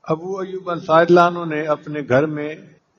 ابو ایوب انصاری اللہ عنہ نے اپنے گھر میں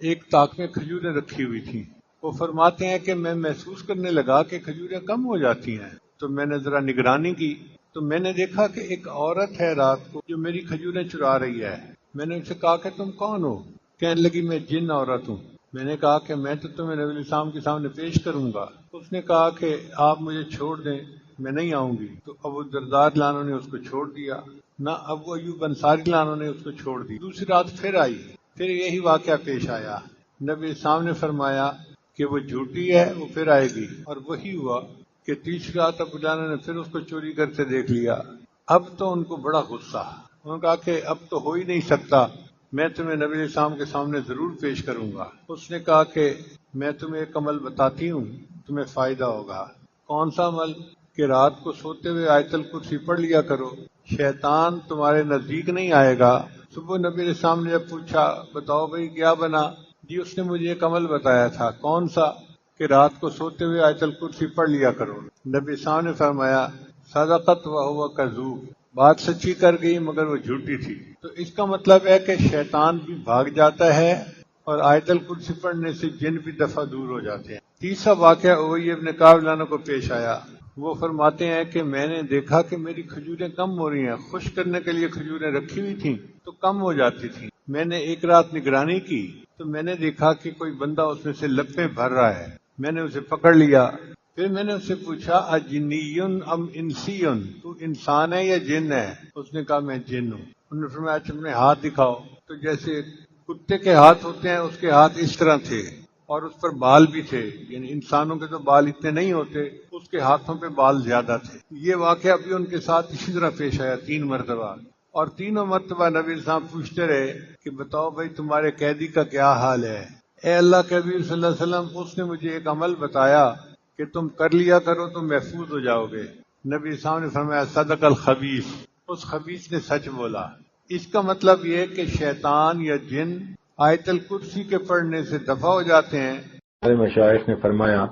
ایک طاق میں کھجوریں رکھی ہوئی تھیں۔ وہ فرماتے ہیں کہ میں محسوس کرنے لگا کہ کھجوریں کم ہو جاتی ہیں، تو میں نے ذرا نگرانی کی تو میں نے دیکھا کہ ایک عورت ہے رات کو جو میری کھجوریں چرا رہی ہے۔ میں نے ان سے کہا کہ تم کون ہو؟ کہنے لگی میں جن عورت ہوں۔ میں نے کہا کہ میں تو تمہیں نبی علیہ السلام کے سامنے پیش کروں گا۔ اس نے کہا کہ آپ مجھے چھوڑ دیں، میں نہیں آؤں گی۔ تو ابو الدرداء رضی اللہ عنہ نے اس کو چھوڑ دیا، نہ ابو ایوب انصاری رضی اللہ عنہ نے اس کو چھوڑ دی۔ دوسری رات پھر آئی، پھر یہی واقعہ پیش آیا۔ نبی السلام نے فرمایا کہ وہ جھوٹی ہے، وہ پھر آئے گی، اور وہی ہوا کہ تیسری رات ابو جانا نے پھر اس کو چوری کرتے دیکھ لیا۔ اب تو ان کو بڑا غصہ، انہوں نے کہا کہ اب تو ہو ہی نہیں سکتا، میں تمہیں نبی علیہ السلام کے سامنے ضرور پیش کروں گا۔ اس نے کہا کہ میں تمہیں ایک عمل بتاتی ہوں، تمہیں فائدہ ہوگا۔ کون سا عمل؟ کہ رات کو سوتے ہوئے آیت الکرسی پڑھ لیا کرو، شیطان تمہارے نزدیک نہیں آئے گا۔ صبح نبی علیہ السلام نے جب پوچھا بتاؤ بھائی کیا بنا، جی اس نے مجھے ایک عمل بتایا تھا۔ کون سا؟ کہ رات کو سوتے ہوئے آیت الکرسی پڑھ لیا کرو۔ نبی السلام نے فرمایا صدقت وہو کذوب، بات سچی کر گئی مگر وہ جھوٹی تھی۔ تو اس کا مطلب ہے کہ شیطان بھی بھاگ جاتا ہے اور آیت الکرسی پڑھنے سے جن بھی دفعہ دور ہو جاتے ہیں۔ تیسرا واقعہ ابی ابن کعب رضی اللہ عنہ کو پیش آیا۔ وہ فرماتے ہیں کہ میں نے دیکھا کہ میری کھجوریں کم ہو رہی ہیں، خشک کرنے کے لیے کھجوریں رکھی ہوئی تھیں تو کم ہو جاتی تھیں۔ میں نے ایک رات نگرانی کی تو میں نے دیکھا کہ کوئی بندہ اس میں سے لپیں بھر رہا ہے۔ میں نے اسے پکڑ لیا، پھر میں نے اس سے پوچھا اجنیٌ ام انسیٌ، تو انسان ہے یا جن ہے؟ اس نے کہا میں جن ہوں۔ انہوں نے فرمایا اچھا اپنے ہاتھ دکھاؤ، تو جیسے کتے کے ہاتھ ہوتے ہیں اس کے ہاتھ اس طرح تھے، اور اس پر بال بھی تھے، یعنی انسانوں کے تو بال اتنے نہیں ہوتے، اس کے ہاتھوں پہ بال زیادہ تھے۔ یہ واقعہ بھی ان کے ساتھ اسی طرح پیش آیا 3 مرتبہ، اور تینوں مرتبہ نبی السلام پوچھتے رہے کہ بتاؤ بھائی تمہارے قیدی کا کیا حال ہے؟ اے اللہ کے حبیب صلی اللہ علیہ وسلم، اس نے مجھے ایک عمل بتایا کہ تم کر لیا کرو تو محفوظ ہو جاؤ گے۔ نبی السلام نے فرمایا صدق الخبیث، اس خبیث نے سچ بولا۔ اس کا مطلب یہ کہ شیطان یا جن آیت الکرسی کے پڑھنے سے دفع ہو جاتے ہیں۔ ہمارے مشائخ نے فرمایا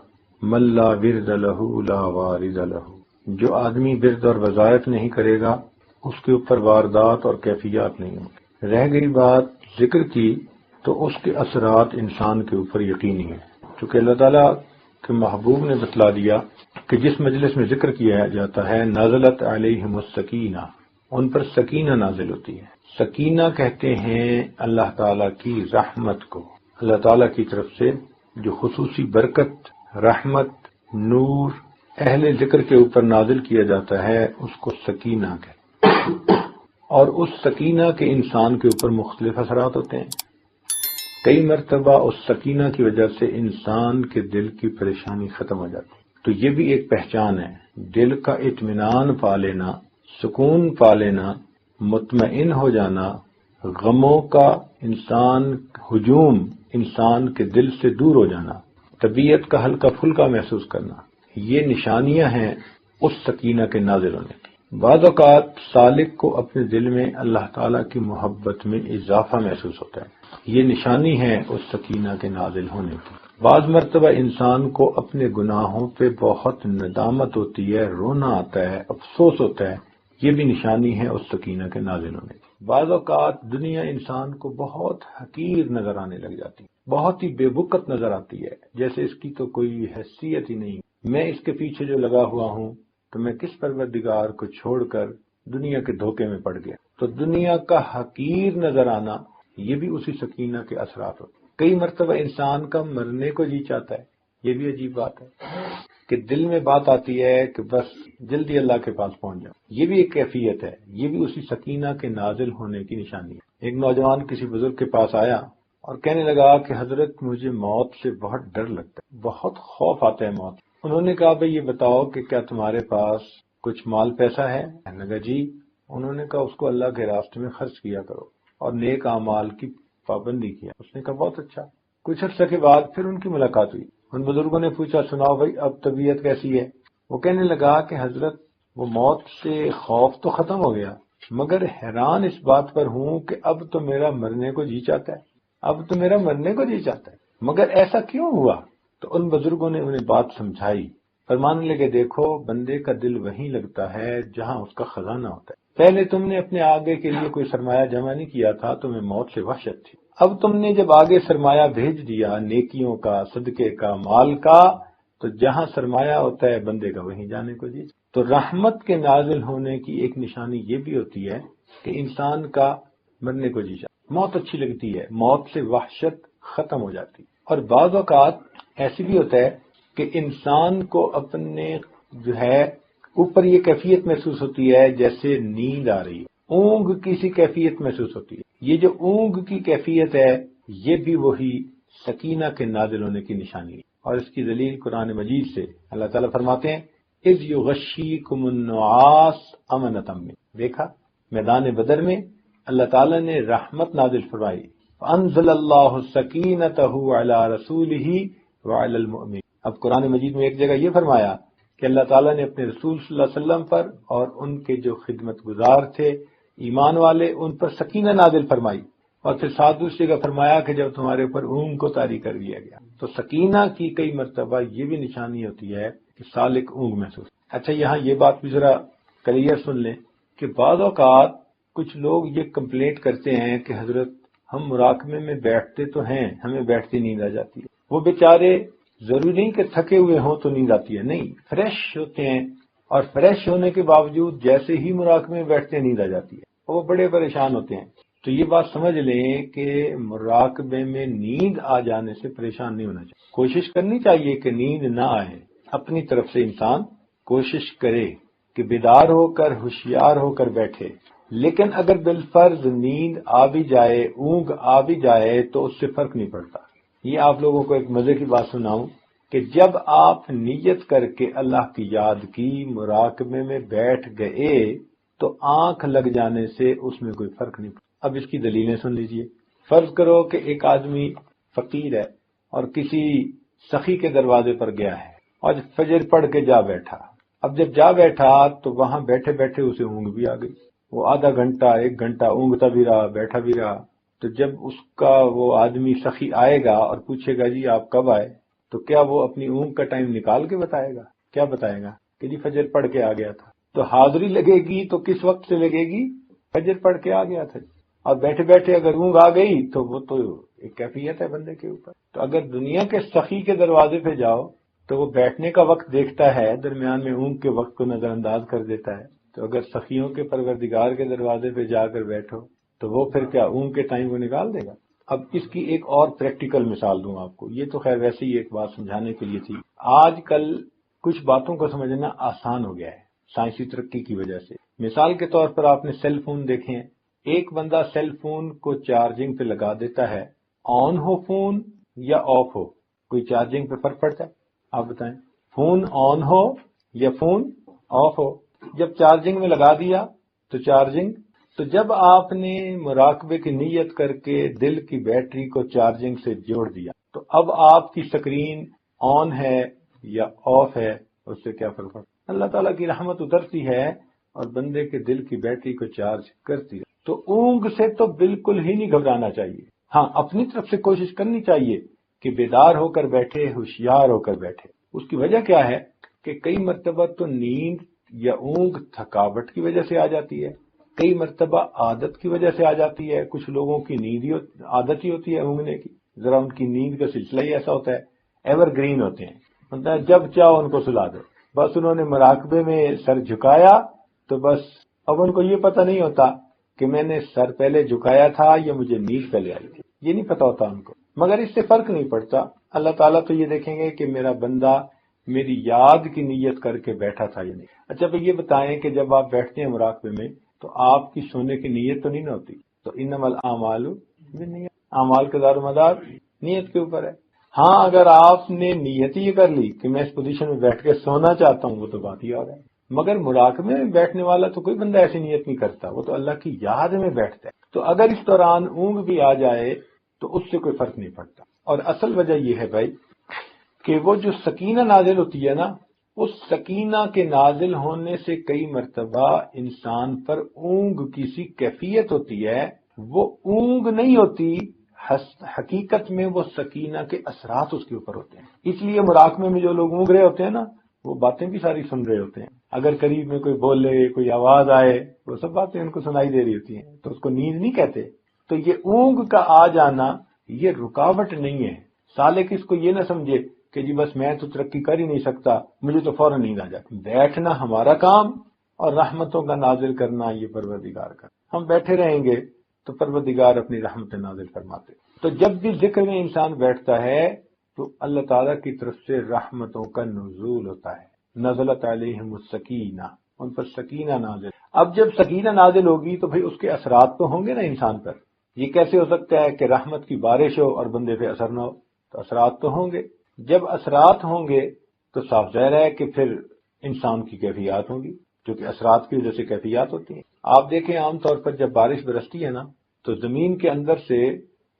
من لا ورد لہ لا وارد لہ، جو آدمی ورد اور وظائف نہیں کرے گا اس کے اوپر واردات اور کیفیات نہیں ہوں گی۔ رہ گئی بات ذکر کی تو اس کے اثرات انسان کے اوپر یقینی ہیں، چونکہ اللہ تعالیٰ کے محبوب نے بتلا دیا کہ جس مجلس میں ذکر کیا جاتا ہے نازلت علیہم السکینہ، ان پر سکینہ نازل ہوتی ہے۔ سکینہ کہتے ہیں اللہ تعالیٰ کی رحمت کو، اللہ تعالیٰ کی طرف سے جو خصوصی برکت، رحمت، نور اہل ذکر کے اوپر نازل کیا جاتا ہے اس کو سکینہ کہتے ہیں۔ اور اس سکینہ کے انسان کے اوپر مختلف اثرات ہوتے ہیں۔ کئی مرتبہ اس سکینہ کی وجہ سے انسان کے دل کی پریشانی ختم ہو جاتی ہے۔ تو یہ بھی ایک پہچان ہے، دل کا اطمینان پا لینا، سکون پا لینا، مطمئن ہو جانا، غموں کا ہجوم انسان کے دل سے دور ہو جانا، طبیعت کا ہلکا پھلکا محسوس کرنا، یہ نشانیاں ہیں اس سکینہ کے نازل ہونے کی۔ بعض اوقات سالک کو اپنے دل میں اللہ تعالیٰ کی محبت میں اضافہ محسوس ہوتا ہے، یہ نشانی ہے اس سکینہ کے نازل ہونے کی۔ بعض مرتبہ انسان کو اپنے گناہوں پہ بہت ندامت ہوتی ہے، رونا آتا ہے، افسوس ہوتا ہے، یہ بھی نشانی ہے اس سکینہ کے نازل ہونے کی۔ بعض اوقات دنیا انسان کو بہت حقیر نظر آنے لگ جاتی ہے، بہت ہی بے وقت نظر آتی ہے، جیسے اس کی تو کوئی حیثیت ہی نہیں، میں اس کے پیچھے جو لگا ہوا ہوں تو میں کس پروردگار کو چھوڑ کر دنیا کے دھوکے میں پڑ گیا۔ تو دنیا کا حقیر نظر آنا یہ بھی اسی سکینہ کے اثرات ہوتے ہیں۔ کئی مرتبہ انسان کا مرنے کو جی چاہتا ہے، یہ بھی عجیب بات ہے کہ دل میں بات آتی ہے کہ بس جلدی اللہ کے پاس پہنچ جاؤ، یہ بھی ایک کیفیت ہے، یہ بھی اسی سکینہ کے نازل ہونے کی نشانی ہے۔ ایک نوجوان کسی بزرگ کے پاس آیا اور کہنے لگا کہ حضرت مجھے موت سے بہت ڈر لگتا ہے، بہت خوف آتا ہے موت۔ انہوں نے کہا بھئی یہ بتاؤ کہ کیا تمہارے پاس کچھ مال پیسہ ہے؟ کہنے لگا جی۔ انہوں نے کہا اس کو اللہ کے راستے میں خرچ کیا کرو اور نیک اعمال کی پابندی کیا۔ اس نے کہا بہت اچھا۔ کچھ عرصے کے بعد پھر ان کی ملاقات ہوئی، ان بزرگوں نے پوچھا سناؤ بھائی اب طبیعت کیسی ہے؟ وہ کہنے لگا کہ حضرت وہ موت سے خوف تو ختم ہو گیا، مگر حیران اس بات پر ہوں کہ اب تو میرا مرنے کو جی چاہتا ہے، اب تو میرا مرنے کو جی چاہتا ہے، مگر ایسا کیوں ہوا؟ تو ان بزرگوں نے انہیں بات سمجھائی، فرمانے لگے دیکھو بندے کا دل وہیں لگتا ہے جہاں اس کا خزانہ ہوتا ہے۔ پہلے تم نے اپنے آگے کے لیے کوئی سرمایہ جمع نہیں کیا تھا، تمہیں موت سے وحشت تھی، اب تم نے جب آگے سرمایہ بھیج دیا نیکیوں کا، صدقے کا، مال کا، تو جہاں سرمایہ ہوتا ہے بندے کا وہیں جانے کو جی۔ تو رحمت کے نازل ہونے کی ایک نشانی یہ بھی ہوتی ہے کہ انسان کا مرنے کو جی جاتا، موت اچھی لگتی ہے، موت سے وحشت ختم ہو جاتی ہے۔ اور بعض اوقات ایسی بھی ہوتا ہے کہ انسان کو اپنے جو ہے اوپر یہ کیفیت محسوس ہوتی ہے جیسے نیند آ رہی ہے، اونگ کی سی کیفیت محسوس ہوتی ہے۔ یہ جو اونگ کی کیفیت ہے یہ بھی وہی سکینہ کے نازل ہونے کی نشانی ہے، اور اس کی دلیل قرآن مجید سے اللہ تعالیٰ فرماتے ہیں اذ یغشیکم النعاس امنۃ من، دیکھا میدان بدر میں اللہ تعالیٰ نے رحمت نازل فرمائی، فانزل اللہ سکینتہ علی رسولہ وعلی المؤمنین۔ اب قرآن مجید میں ایک جگہ یہ فرمایا کہ اللہ تعالیٰ نے اپنے رسول صلی اللہ علیہ وسلم پر اور ان کے جو خدمت گزار تھے ایمان والے ان پر سکینہ نازل فرمائی، اور پھر ساتھ دوسری جگہ فرمایا کہ جب تمہارے اوپر اونگ کو طاری کر دیا گیا۔ تو سکینہ کی کئی مرتبہ یہ بھی نشانی ہوتی ہے کہ سالک اونگ محسوس۔ اچھا یہاں یہ بات بھی ذرا کلیئر سن لیں کہ بعض اوقات کچھ لوگ یہ کمپلینٹ کرتے ہیں کہ حضرت ہم مراقبے میں بیٹھتے تو ہیں، ہمیں بیٹھتی نیند آ جاتی ہے۔ وہ بیچارے ضروری نہیں کہ تھکے ہوئے ہوں تو نیند آتی ہے، نہیں، فریش ہوتے ہیں، اور فریش ہونے کے باوجود جیسے ہی مراقبے میں بیٹھتے نیند آ جاتی ہے، وہ بڑے پریشان ہوتے ہیں۔ تو یہ بات سمجھ لیں کہ مراقبے میں نیند آ جانے سے پریشان نہیں ہونا چاہیے، کوشش کرنی چاہیے کہ نیند نہ آئے، اپنی طرف سے انسان کوشش کرے کہ بیدار ہو کر ہوشیار ہو کر بیٹھے، لیکن اگر بالفرض نیند آ بھی جائے، اونگ آ بھی جائے تو اس سے فرق نہیں پڑتا۔ یہ آپ لوگوں کو ایک مزے کی بات سناؤں کہ جب آپ نیت کر کے اللہ کی یاد کی، مراقبے میں بیٹھ گئے، تو آنکھ لگ جانے سے اس میں کوئی فرق نہیں پڑتا۔ اب اس کی دلیلیں سن لیجئے۔ فرض کرو کہ ایک آدمی فقیر ہے اور کسی سخی کے دروازے پر گیا ہے اور فجر پڑھ کے جا بیٹھا۔ اب جب جا بیٹھا تو وہاں بیٹھے بیٹھے اسے اونگ بھی آ گئی، وہ آدھا گھنٹہ ایک گھنٹہ اونگتا بھی رہا، بیٹھا بھی رہا۔ تو جب اس کا وہ آدمی سخی آئے گا اور پوچھے گا جی آپ کب آئے، تو کیا وہ اپنی اونگ کا ٹائم نکال کے بتائے گا؟ کیا بتائے گا کہ جی فجر پڑھ کے آ گیا تھا۔ تو حاضری لگے گی تو کس وقت سے لگے گی؟ فجر پڑھ کے آ گیا تھا۔ اور بیٹھے بیٹھے اگر اونگ آ گئی تو وہ تو ایک کیفیت ہے بندے کے اوپر۔ تو اگر دنیا کے سخی کے دروازے پہ جاؤ تو وہ بیٹھنے کا وقت دیکھتا ہے، درمیان میں اونگ کے وقت کو نظر انداز کر دیتا ہے۔ تو اگر سخیوں کے پروردگار کے دروازے پہ جا کر بیٹھو تو وہ پھر کیا اونگ کے ٹائم کو نکال دے گا؟ اب اس کی ایک اور پریکٹیکل مثال دوں آپ کو، یہ تو خیر ویسے ہی ایک بات سمجھانے کے لیے تھی۔ آج کل کچھ باتوں کو سمجھنا آسان ہو گیا ہے سائنسی ترقی کی وجہ سے۔ مثال کے طور پر آپ نے سیل فون دیکھے ہیں، ایک بندہ سیل فون کو چارجنگ پہ لگا دیتا ہے، آن ہو فون یا آف ہو، کوئی چارجنگ پہ فرق پڑتا ہے؟ آپ بتائیں، فون آن ہو یا فون آف ہو؟ جب چارجنگ میں لگا دیا تو چارجنگ، تو جب آپ نے مراقبے کی نیت کر کے دل کی بیٹری کو چارجنگ سے جوڑ دیا تو اب آپ کی سکرین آن ہے یا آف ہے، اس سے کیا فرق پڑتا؟ اللہ تعالیٰ کی رحمت اترتی ہے اور بندے کے دل کی بیٹری کو چارج کرتی ہے۔ تو اونگ سے تو بالکل ہی نہیں گھبرانا چاہیے، ہاں اپنی طرف سے کوشش کرنی چاہیے کہ بیدار ہو کر بیٹھے، ہوشیار ہو کر بیٹھے۔ اس کی وجہ کیا ہے کہ کئی مرتبہ تو نیند یا اونگ تھکاوٹ کی وجہ سے آ جاتی ہے، کئی مرتبہ عادت کی وجہ سے آ جاتی ہے۔ کچھ لوگوں کی نیند عادت ہی ہوتی ہے اونگنے کی، ذرا ان کی نیند کا سلسلہ ہی ایسا ہوتا ہے، ایور گرین ہوتے ہیں، مطلب جب چاہو ان کو سلا دو، بس انہوں نے مراقبے میں سر جھکایا تو بس اب ان کو یہ پتہ نہیں ہوتا کہ میں نے سر پہلے جھکایا تھا یا مجھے نیند پہلے آئی تھی، یہ نہیں پتا ہوتا ان کو، مگر اس سے فرق نہیں پڑتا۔ اللہ تعالیٰ تو یہ دیکھیں گے کہ میرا بندہ میری یاد کی نیت کر کے بیٹھا تھا یا نہیں۔ اچھا بھئی یہ بتائیں کہ جب آپ بیٹھتے ہیں مراقبے میں تو آپ کی سونے کی نیت تو نہیں نہ ہوتی؟ تو انما الاعمال بالنیات، اعمال کا دار و مدار نیت کے اوپر ہے۔ ہاں اگر آپ نے نیت ہی کر لی کہ میں اس پوزیشن میں بیٹھ کے سونا چاہتا ہوں، وہ تو بات ہی اور ہے، مگر مراقبے میں بیٹھنے والا تو کوئی بندہ ایسی نیت نہیں کرتا، وہ تو اللہ کی یاد میں بیٹھتا ہے۔ تو اگر اس دوران اونگ بھی آ جائے تو اس سے کوئی فرق نہیں پڑتا۔ اور اصل وجہ یہ ہے بھائی کہ وہ جو سکینہ نازل ہوتی ہے نا، اس سکینہ کے نازل ہونے سے کئی مرتبہ انسان پر اونگ کی سی کیفیت ہوتی ہے، وہ اونگ نہیں ہوتی، حقیقت میں وہ سکینہ کے اثرات اس کے اوپر ہوتے ہیں۔ اس لیے مراقبے میں جو لوگ اونگ رہے ہوتے ہیں نا، وہ باتیں بھی ساری سن رہے ہوتے ہیں. اگر قریب میں کوئی بولے، کوئی آواز آئے، وہ سب باتیں ان کو سنائی دے رہی ہوتی ہیں، تو اس کو نیند نہیں کہتے. تو یہ اونگ کا آ جانا یہ رکاوٹ نہیں ہے. سالک اس کو یہ نہ سمجھے کہ جی بس میں تو ترقی کر ہی نہیں سکتا، مجھے تو فوراً نیند آ جاتی. بیٹھنا ہمارا کام اور رحمتوں کا نازل کرنا یہ پروردگار کا. ہم بیٹھے رہیں گے تو پروردگار اپنی رحمت نازل فرماتے. تو جب بھی ذکر میں انسان بیٹھتا ہے تو اللہ تعالیٰ کی طرف سے رحمتوں کا نزول ہوتا ہے. نزلت علیہم السکینہ، ان پر سکینہ نازل. اب جب سکینہ نازل ہوگی تو بھئی اس کے اثرات تو ہوں گے نا انسان پر. یہ کیسے ہو سکتا ہے کہ رحمت کی بارش ہو اور بندے پہ اثر نہ ہو؟ تو اثرات تو ہوں گے. جب اثرات ہوں گے تو صاف ظاہر ہے کہ پھر انسان کی کیفیات ہوں گی، جو کہ اثرات کی وجہ سے کیفیات ہوتی ہیں. آپ دیکھیں عام طور پر جب بارش برستی ہے نا تو زمین کے اندر سے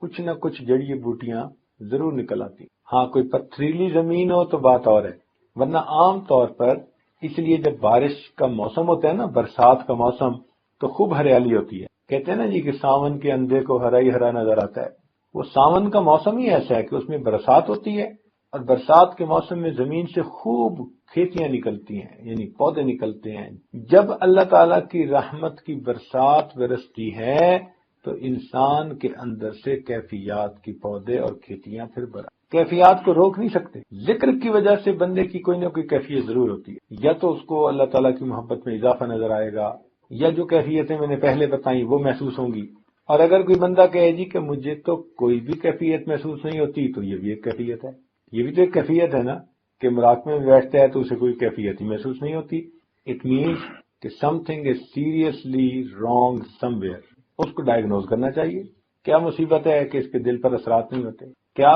کچھ نہ کچھ جڑی بوٹیاں ضرور نکل آتی. ہاں کوئی پتھریلی زمین ہو تو بات اور ہے، ورنہ عام طور پر اس لیے جب بارش کا موسم ہوتا ہے نا، برسات کا موسم، تو خوب ہریالی ہوتی ہے. کہتے ہیں نا جی کہ ساون کے اندھے کو ہرا ہی ہرا نظر آتا ہے. وہ ساون کا موسم ہی ایسا ہے کہ اس میں برسات ہوتی ہے، اور برسات کے موسم میں زمین سے خوب کھیتیاں نکلتی ہیں، یعنی پودے نکلتے ہیں. جب اللہ تعالیٰ کی رحمت کی برسات برستی ہے تو انسان کے اندر سے کیفیات کی پودے اور کھیتیاں پھر کیفیات کو روک نہیں سکتے. ذکر کی وجہ سے بندے کی کوئی نہ کوئی کیفیت ضرور ہوتی ہے. یا تو اس کو اللہ تعالیٰ کی محبت میں اضافہ نظر آئے گا، یا جو کیفیتیں میں نے پہلے بتائیں وہ محسوس ہوں گی. اور اگر کوئی بندہ کہے جی کہ مجھے تو کوئی بھی کیفیت محسوس نہیں ہوتی، تو یہ بھی ایک کیفیت ہے. یہ بھی تو ایک کیفیت ہے نا کہ مراقبے میں بیٹھتا ہے تو اسے کوئی کیفیت ہی محسوس نہیں ہوتی. اٹ مینس کہ something is seriously wrong somewhere. اس کو ڈائگنوز کرنا چاہیے. کیا مصیبت ہے کہ اس کے دل پر اثرات نہیں ہوتے؟ کیا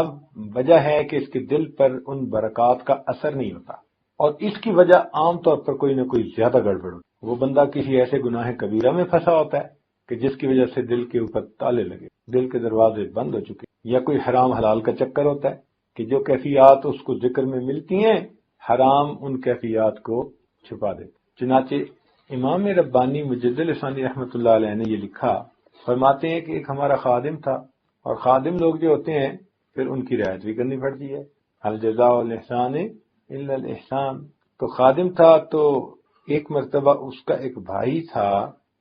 وجہ ہے کہ اس کے دل پر ان برکات کا اثر نہیں ہوتا؟ اور اس کی وجہ عام طور پر کوئی نہ کوئی زیادہ گڑبڑ ہوتی. وہ بندہ کسی ایسے گناہ کبیرہ میں پھنسا ہوتا ہے کہ جس کی وجہ سے دل کے اوپر تالے لگے، دل کے دروازے بند ہو چکے. یا کوئی حرام حلال کا چکر ہوتا ہے کہ جو کیفیات اس کو ذکر میں ملتی ہیں، حرام ان کیفیات کو چھپا دے. چنانچہ امام ربانی مجد لسانی رحمۃ اللہ علیہ نے یہ لکھا، فرماتے ہیں کہ ایک ہمارا خادم تھا، اور خادم لوگ جو ہوتے ہیں پھر ان کی رعایت بھی کرنی پڑتی ہے. الجزاء الاحسان الا الاحسان. تو خادم تھا تو ایک مرتبہ اس کا ایک بھائی تھا،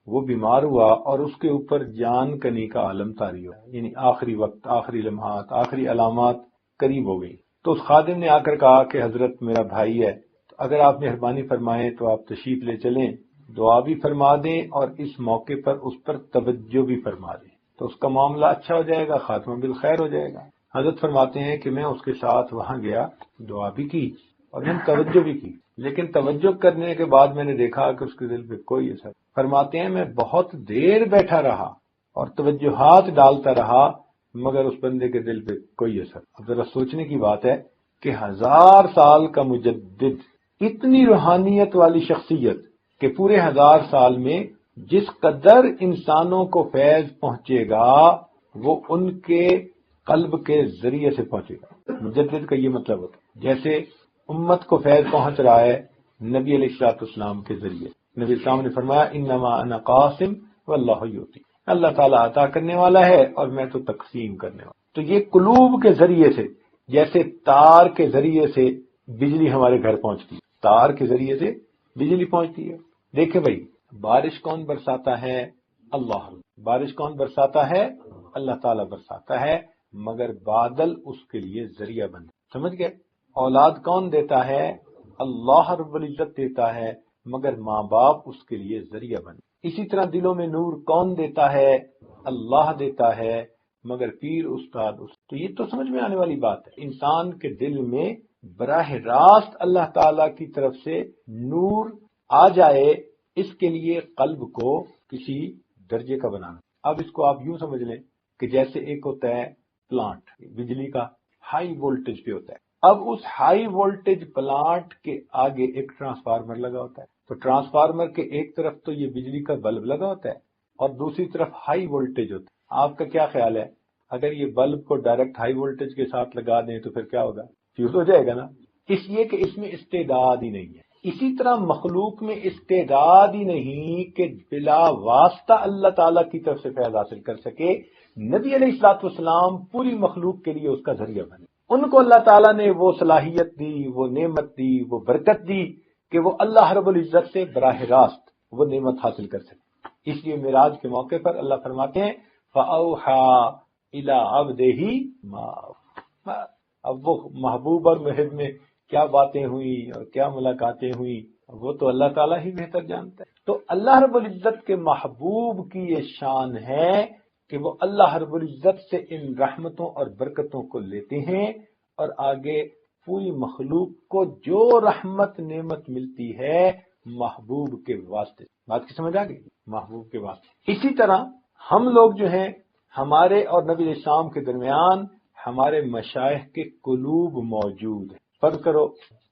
وہ بیمار ہوا اور اس کے اوپر جان کنی کا عالم طاری ہوا، یعنی آخری وقت، آخری لمحات، آخری علامات قریب ہو گئی. تو اس خادم نے آ کر کہا کہ حضرت میرا بھائی ہے، تو اگر آپ مہربانی فرمائیں تو آپ تشریف لے چلیں، دعا بھی فرما دیں اور اس موقع پر اس پر توجہ بھی فرما دیں، تو اس کا معاملہ اچھا ہو جائے گا، خاتمہ بالخیر ہو جائے گا. حضرت فرماتے ہیں کہ میں اس کے ساتھ وہاں گیا، دعا بھی کی اور میں نے توجہ بھی کی، لیکن توجہ کرنے کے بعد میں نے دیکھا کہ اس کے دل پہ کوئی اثر. فرماتے ہیں میں بہت دیر بیٹھا رہا اور توجہات ڈالتا رہا، مگر اس بندے کے دل پہ کوئی اثر. اب ذرا سوچنے کی بات ہے کہ 1000 سال کا مجدد، اتنی روحانیت والی شخصیت کہ پورے 1000 سال میں جس قدر انسانوں کو فیض پہنچے گا وہ ان کے قلب کے ذریعے سے پہنچے گا. مجدد کا یہ مطلب ہوتا ہے جیسے امت کو فیض پہنچ رہا ہے نبی علیہ الصلوۃ والسلام کے ذریعے. نبی السلام نے فرمایا انما انا قاسم واللہ یؤتی. اللہ تعالیٰ عطا کرنے والا ہے اور میں تو تقسیم کرنے والا. تو یہ قلوب کے ذریعے سے، جیسے تار کے ذریعے سے بجلی ہمارے گھر پہنچتی ہے، تار کے ذریعے سے بجلی پہنچتی ہے. دیکھیں بھائی، بارش کون برساتا ہے؟ اللہ. بارش کون برساتا ہے؟ اللہ تعالیٰ برساتا ہے، مگر بادل اس کے لیے ذریعہ بن. سمجھ گئے؟ اولاد کون دیتا ہے؟ اللہ رب العزت دیتا ہے، مگر ماں باپ اس کے لیے ذریعہ بن. اسی طرح دلوں میں نور کون دیتا ہے؟ اللہ دیتا ہے، مگر پیر استاد تو یہ تو سمجھ میں آنے والی بات ہے. انسان کے دل میں براہ راست اللہ تعالی کی طرف سے نور آ جائے، اس کے لیے قلب کو کسی درجے کا بنانا. اب اس کو آپ یوں سمجھ لیں کہ جیسے ایک ہوتا ہے پلانٹ، بجلی کا ہائی وولٹیج پہ ہوتا ہے. اب اس ہائی وولٹیج پلانٹ کے آگے ایک ٹرانسفارمر لگا ہوتا ہے. تو ٹرانسفارمر کے ایک طرف تو یہ بجلی کا بلب لگا ہوتا ہے اور دوسری طرف ہائی وولٹیج ہوتا ہے. آپ کا کیا خیال ہے اگر یہ بلب کو ڈائریکٹ ہائی وولٹیج کے ساتھ لگا دیں تو پھر کیا ہوگا؟ فیوز ہو جائے گا نا. اس لیے کہ اس میں استعداد ہی نہیں ہے. اسی طرح مخلوق میں استعداد ہی نہیں کہ بلا واسطہ اللہ تعالیٰ کی طرف سے فیض حاصل کر سکے. نبی علیہ الصلوۃ والسلام پوری مخلوق کے لیے اس کا ذریعہ بنے. ان کو اللہ تعالیٰ نے وہ صلاحیت دی، وہ نعمت دی، وہ برکت دی کہ وہ اللہ رب العزت سے براہ راست وہ نعمت حاصل کر سکے۔ اس لیے معراج کے موقع پر اللہ فرماتے ہیں فَأَوْحَىٰ إِلَىٰ عَبْدِهِ مَا۔ اب وہ محبوب اور محب میں کیا باتیں ہوئیں اور کیا ملاقاتیں ہوئیں وہ تو اللہ تعالیٰ ہی بہتر جانتا ہے۔ تو اللہ رب العزت کے محبوب کی یہ شان ہے کہ وہ اللہ رب العزت سے ان رحمتوں اور برکتوں کو لیتے ہیں اور آگے پوری مخلوق کو جو رحمت نعمت ملتی ہے محبوب کے واسطے۔ بات کی سمجھ آ گئی؟ محبوب کے واسطے۔ اسی طرح ہم لوگ جو ہیں ہمارے اور نبی علیہ السلام کے درمیان ہمارے مشائخ کے قلوب موجود ہیں۔ فرض کرو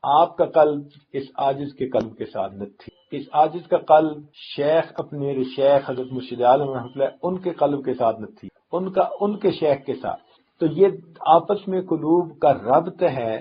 آپ کا قلب اس عاجز کے قلب کے ساتھ نہ تھی، اس عاجز کا قلب شیخ اپنے شیخ حضرت مرشد عالم رحمۃ اللہ ان کے قلب کے ساتھ نہ تھی، ان کے شیخ کے ساتھ، تو یہ آپس میں قلوب کا ربط ہے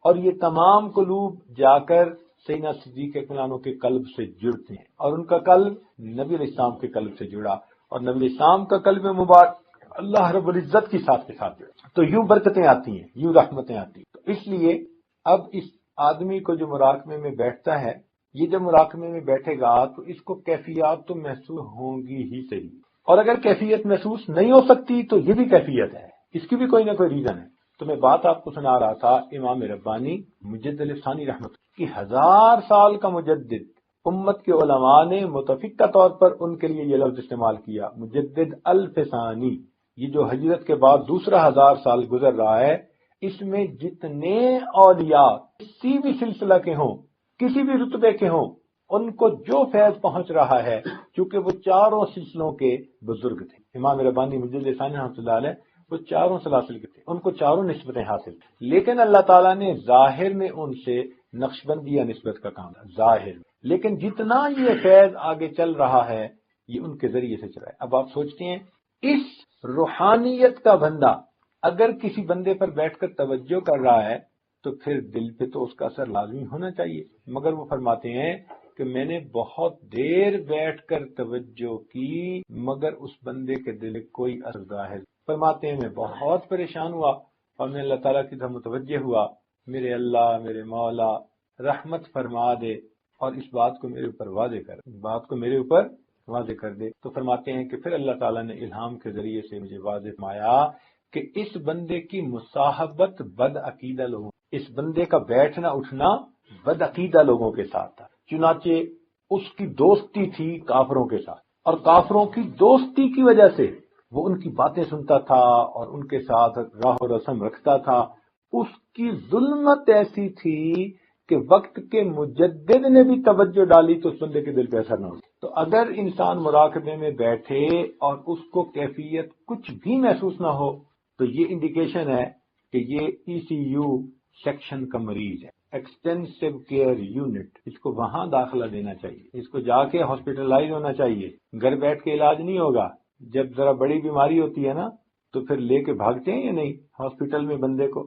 اور یہ تمام قلوب جا کر سیدنا صدیق اکبر کے قلب سے جڑتے ہیں اور ان کا قلب نبی علیہ السلام کے قلب سے جڑا اور نبی علیہ السلام کا قلب مبارک اللہ رب العزت کے ساتھ جڑا، تو یوں برکتیں آتی ہیں، یوں رحمتیں آتی ہیں۔ تو اس لیے اب اس آدمی کو جو مراقبے میں بیٹھتا ہے، یہ جب مراقبے میں بیٹھے گا تو اس کو کیفیات تو محسوس ہوں گی ہی صحیح، اور اگر کیفیت محسوس نہیں ہو سکتی تو یہ بھی کیفیت ہے، اس کی بھی کوئی نہ کوئی ریزن ہے۔ تو میں بات آپ کو سنا رہا تھا امام ربانی مجدد الفسانی رحمۃ کی 1000 سال کا مجدد، امت کے علماء نے متفقہ طور پر ان کے لیے یہ لفظ استعمال کیا مجدد الفسانی۔ یہ جو ہجرت کے بعد دوسرا 1000 سال گزر رہا ہے، اس میں جتنے اولیاء کسی بھی سلسلہ کے ہوں، کسی بھی رتبے کے ہوں، ان کو جو فیض پہنچ رہا ہے، چونکہ وہ چاروں سلسلوں کے بزرگ تھے، امام ربانی مجدد الفسانی رحمۃ اللہ علیہ وہ چاروں سلاسل کے تھے، ان کو چاروں نسبتیں حاصل تھیں، لیکن اللہ تعالیٰ نے ظاہر میں ان سے نقشبندی یا نسبت کا کام تھا ظاہر میں، لیکن جتنا یہ فیض آگے چل رہا ہے یہ ان کے ذریعے سے چل رہا ہے۔ اب آپ سوچتے ہیں اس روحانیت کا بندہ اگر کسی بندے پر بیٹھ کر توجہ کر رہا ہے تو پھر دل پہ تو اس کا اثر لازمی ہونا چاہیے، مگر وہ فرماتے ہیں کہ میں نے بہت دیر بیٹھ کر توجہ کی مگر اس بندے کے دل میں کوئی اثر ظاہر۔ فرماتے ہیں میں بہت پریشان ہوا اور میں اللہ تعالیٰ کی طرف متوجہ ہوا، میرے اللہ میرے مولا رحمت فرما دے اور اس بات کو میرے اوپر واضح کر، بات کو میرے اوپر واضح کر دے۔ تو فرماتے ہیں کہ پھر اللہ تعالیٰ نے الہام کے ذریعے سے مجھے واضح فرمایا کہ اس بندے کی مصاحبت بد عقیدہ لوگوں، اس بندے کا بیٹھنا اٹھنا بد عقیدہ لوگوں کے ساتھ تھا، چنانچہ اس کی دوستی تھی کافروں کے ساتھ، اور کافروں کی دوستی کی وجہ سے وہ ان کی باتیں سنتا تھا اور ان کے ساتھ راہ و رسم رکھتا تھا۔ اس کی ظلمت ایسی تھی کہ وقت کے مجدد نے بھی توجہ ڈالی تو اس بندے کے دل پہ اثر نہ ہو۔ تو اگر انسان مراقبے میں بیٹھے اور اس کو کیفیت کچھ بھی محسوس نہ ہو تو یہ انڈیکیشن ہے کہ یہ ای سی یو سیکشن کا مریض ہے، ایکسٹینسو کیئر یونٹ، اس کو وہاں داخلہ دینا چاہیے، اس کو جا کے ہاسپٹلائز ہونا چاہیے، گھر بیٹھ کے علاج نہیں ہوگا۔ جب ذرا بڑی بیماری ہوتی ہے نا تو پھر لے کے بھاگتے ہیں یا نہیں ہاسپٹل میں بندے کو،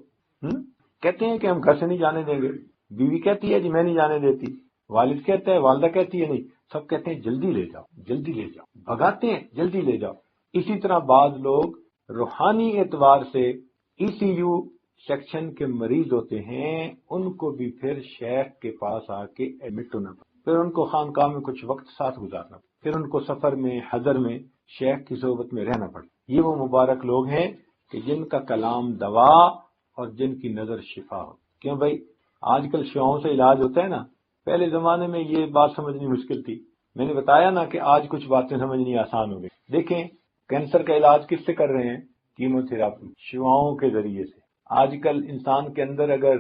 کہتے ہیں کہ ہم گھر سے نہیں جانے دیں گے، بیوی کہتی ہے جی میں نہیں جانے دیتی، والد کہتا ہے، والدہ کہتی ہے نہیں، سب کہتے ہیں جلدی لے جاؤ جلدی لے جاؤ، بھگاتے ہیں جلدی لے جاؤ۔ اسی طرح بعض لوگ روحانی اعتبار سے ای سی یو سیکشن کے مریض ہوتے ہیں، ان کو بھی پھر شیخ کے پاس آ کے ایڈمٹ ہونا پڑتا، پھر ان کو خانقاہ میں کچھ وقت ساتھ گزارنا پڑتا، پھر ان کو سفر میں حضر میں شیخ کی صحبت میں رہنا پڑتا۔ یہ وہ مبارک لوگ ہیں کہ جن کا کلام دوا اور جن کی نظر شفا ہو۔ کیوں بھائی آج کل شعاؤں سے علاج ہوتا ہے نا، پہلے زمانے میں یہ بات سمجھنی مشکل تھی، میں نے بتایا نا کہ آج کچھ باتیں سمجھنی آسان ہو گئی۔ دیکھیں کینسر کا علاج کس سے کر رہے ہیں؟ کیمو تھراپی، شعاؤں کے ذریعے سے۔ آج کل انسان کے اندر اگر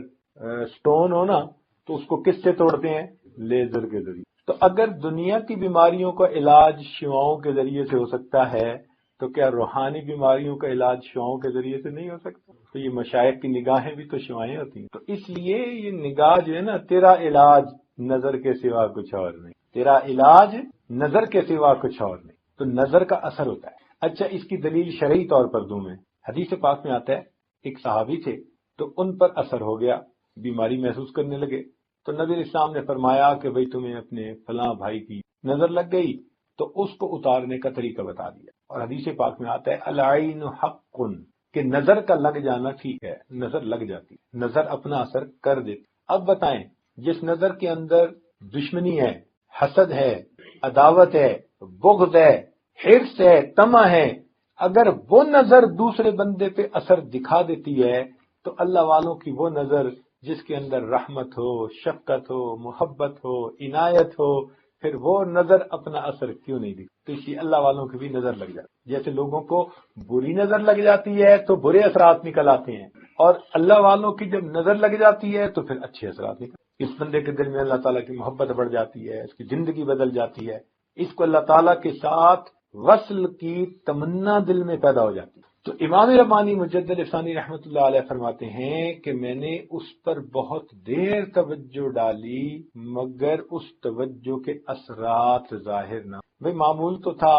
سٹون ہو نا تو اس کو کس سے توڑتے ہیں؟ لیزر کے ذریعے۔ تو اگر دنیا کی بیماریوں کا علاج شعاؤں کے ذریعے سے ہو سکتا ہے تو کیا روحانی بیماریوں کا علاج شعاؤں کے ذریعے سے نہیں ہو سکتا؟ تو یہ مشائخ کی نگاہیں بھی تو شعائیں ہوتی ہیں، تو اس لیے یہ نگاہ جو ہے نا، تیرا علاج نظر کے سوا کچھ اور نہیں، تیرا علاج نظر کے سوا کچھ اور نہیں، تو نظر کا اثر ہوتا ہے۔ اچھا اس کی دلیل شرعی طور پر دوں میں، حدیث پاک میں آتا ہے ایک صحابی تھے تو ان پر اثر ہو گیا، بیماری محسوس کرنے لگے، تو نبی علیہ السلام نے فرمایا کہ بھئی تمہیں اپنے فلاں بھائی کی نظر لگ گئی، تو اس کو اتارنے کا طریقہ بتا دیا، اور حدیث پاک میں آتا ہے العین حق، کہ نظر کا لگ جانا ٹھیک ہے، نظر لگ جاتی، نظر اپنا اثر کر دیتی۔ اب بتائیں، جس نظر کے اندر دشمنی ہے، حسد ہے، عداوت ہے، بغض ہے، حرص ہے، طمع ہے، اگر وہ نظر دوسرے بندے پہ اثر دکھا دیتی ہے تو اللہ والوں کی وہ نظر جس کے اندر رحمت ہو، شفقت ہو، محبت ہو، عنایت ہو، پھر وہ نظر اپنا اثر کیوں نہیں دکھتی؟ تو اسی اللہ والوں کی بھی نظر لگ جاتی، جیسے لوگوں کو بری نظر لگ جاتی ہے تو برے اثرات نکل آتے ہیں، اور اللہ والوں کی جب نظر لگ جاتی ہے تو پھر اچھے اثرات نکل، اس بندے کے دل میں اللہ تعالیٰ کی محبت بڑھ جاتی ہے، اس کی زندگی بدل جاتی ہے، اس کو اللہ تعالیٰ کے ساتھ وصل کی تمنا دل میں پیدا ہو جاتی ہے۔ تو امام ربانی مجدد ثانی رحمۃ اللہ علیہ فرماتے ہیں کہ میں نے اس پر بہت دیر توجہ ڈالی مگر اس توجہ کے اثرات ظاہر نہ۔ بھئی معمول تو تھا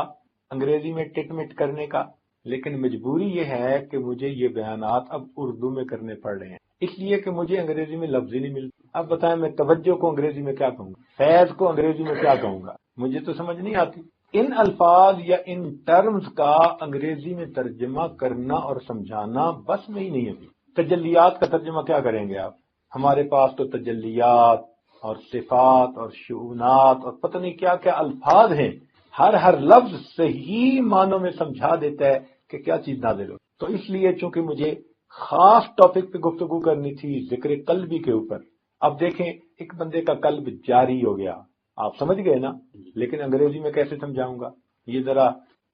انگریزی میں ٹٹ مٹ کرنے کا، لیکن مجبوری یہ ہے کہ مجھے یہ بیانات اب اردو میں کرنے پڑ رہے ہیں، اس لیے کہ مجھے انگریزی میں لفظ ہی نہیں ملتا۔ اب بتائیں میں توجہ کو انگریزی میں کیا کہوں گا، فیض کو انگریزی میں کیا کہوں گا، مجھے تو سمجھ نہیں آتی۔ ان الفاظ یا ان ٹرمز کا انگریزی میں ترجمہ کرنا اور سمجھانا بس میں ہی نہیں ہے۔ تجلیات کا ترجمہ کیا کریں گے آپ؟ ہمارے پاس تو تجلیات اور صفات اور شؤونات اور پتہ نہیں کیا کیا الفاظ ہیں، ہر لفظ صحیح معنوں میں سمجھا دیتا ہے کہ کیا چیز نازل ہو۔ تو اس لیے چونکہ مجھے خاص ٹاپک پہ گفتگو کرنی تھی، ذکر قلبی کے اوپر۔ اب دیکھیں، ایک بندے کا قلب جاری ہو گیا، آپ سمجھ گئے نا، لیکن انگریزی میں کیسے سمجھاؤں گا؟ یہ ذرا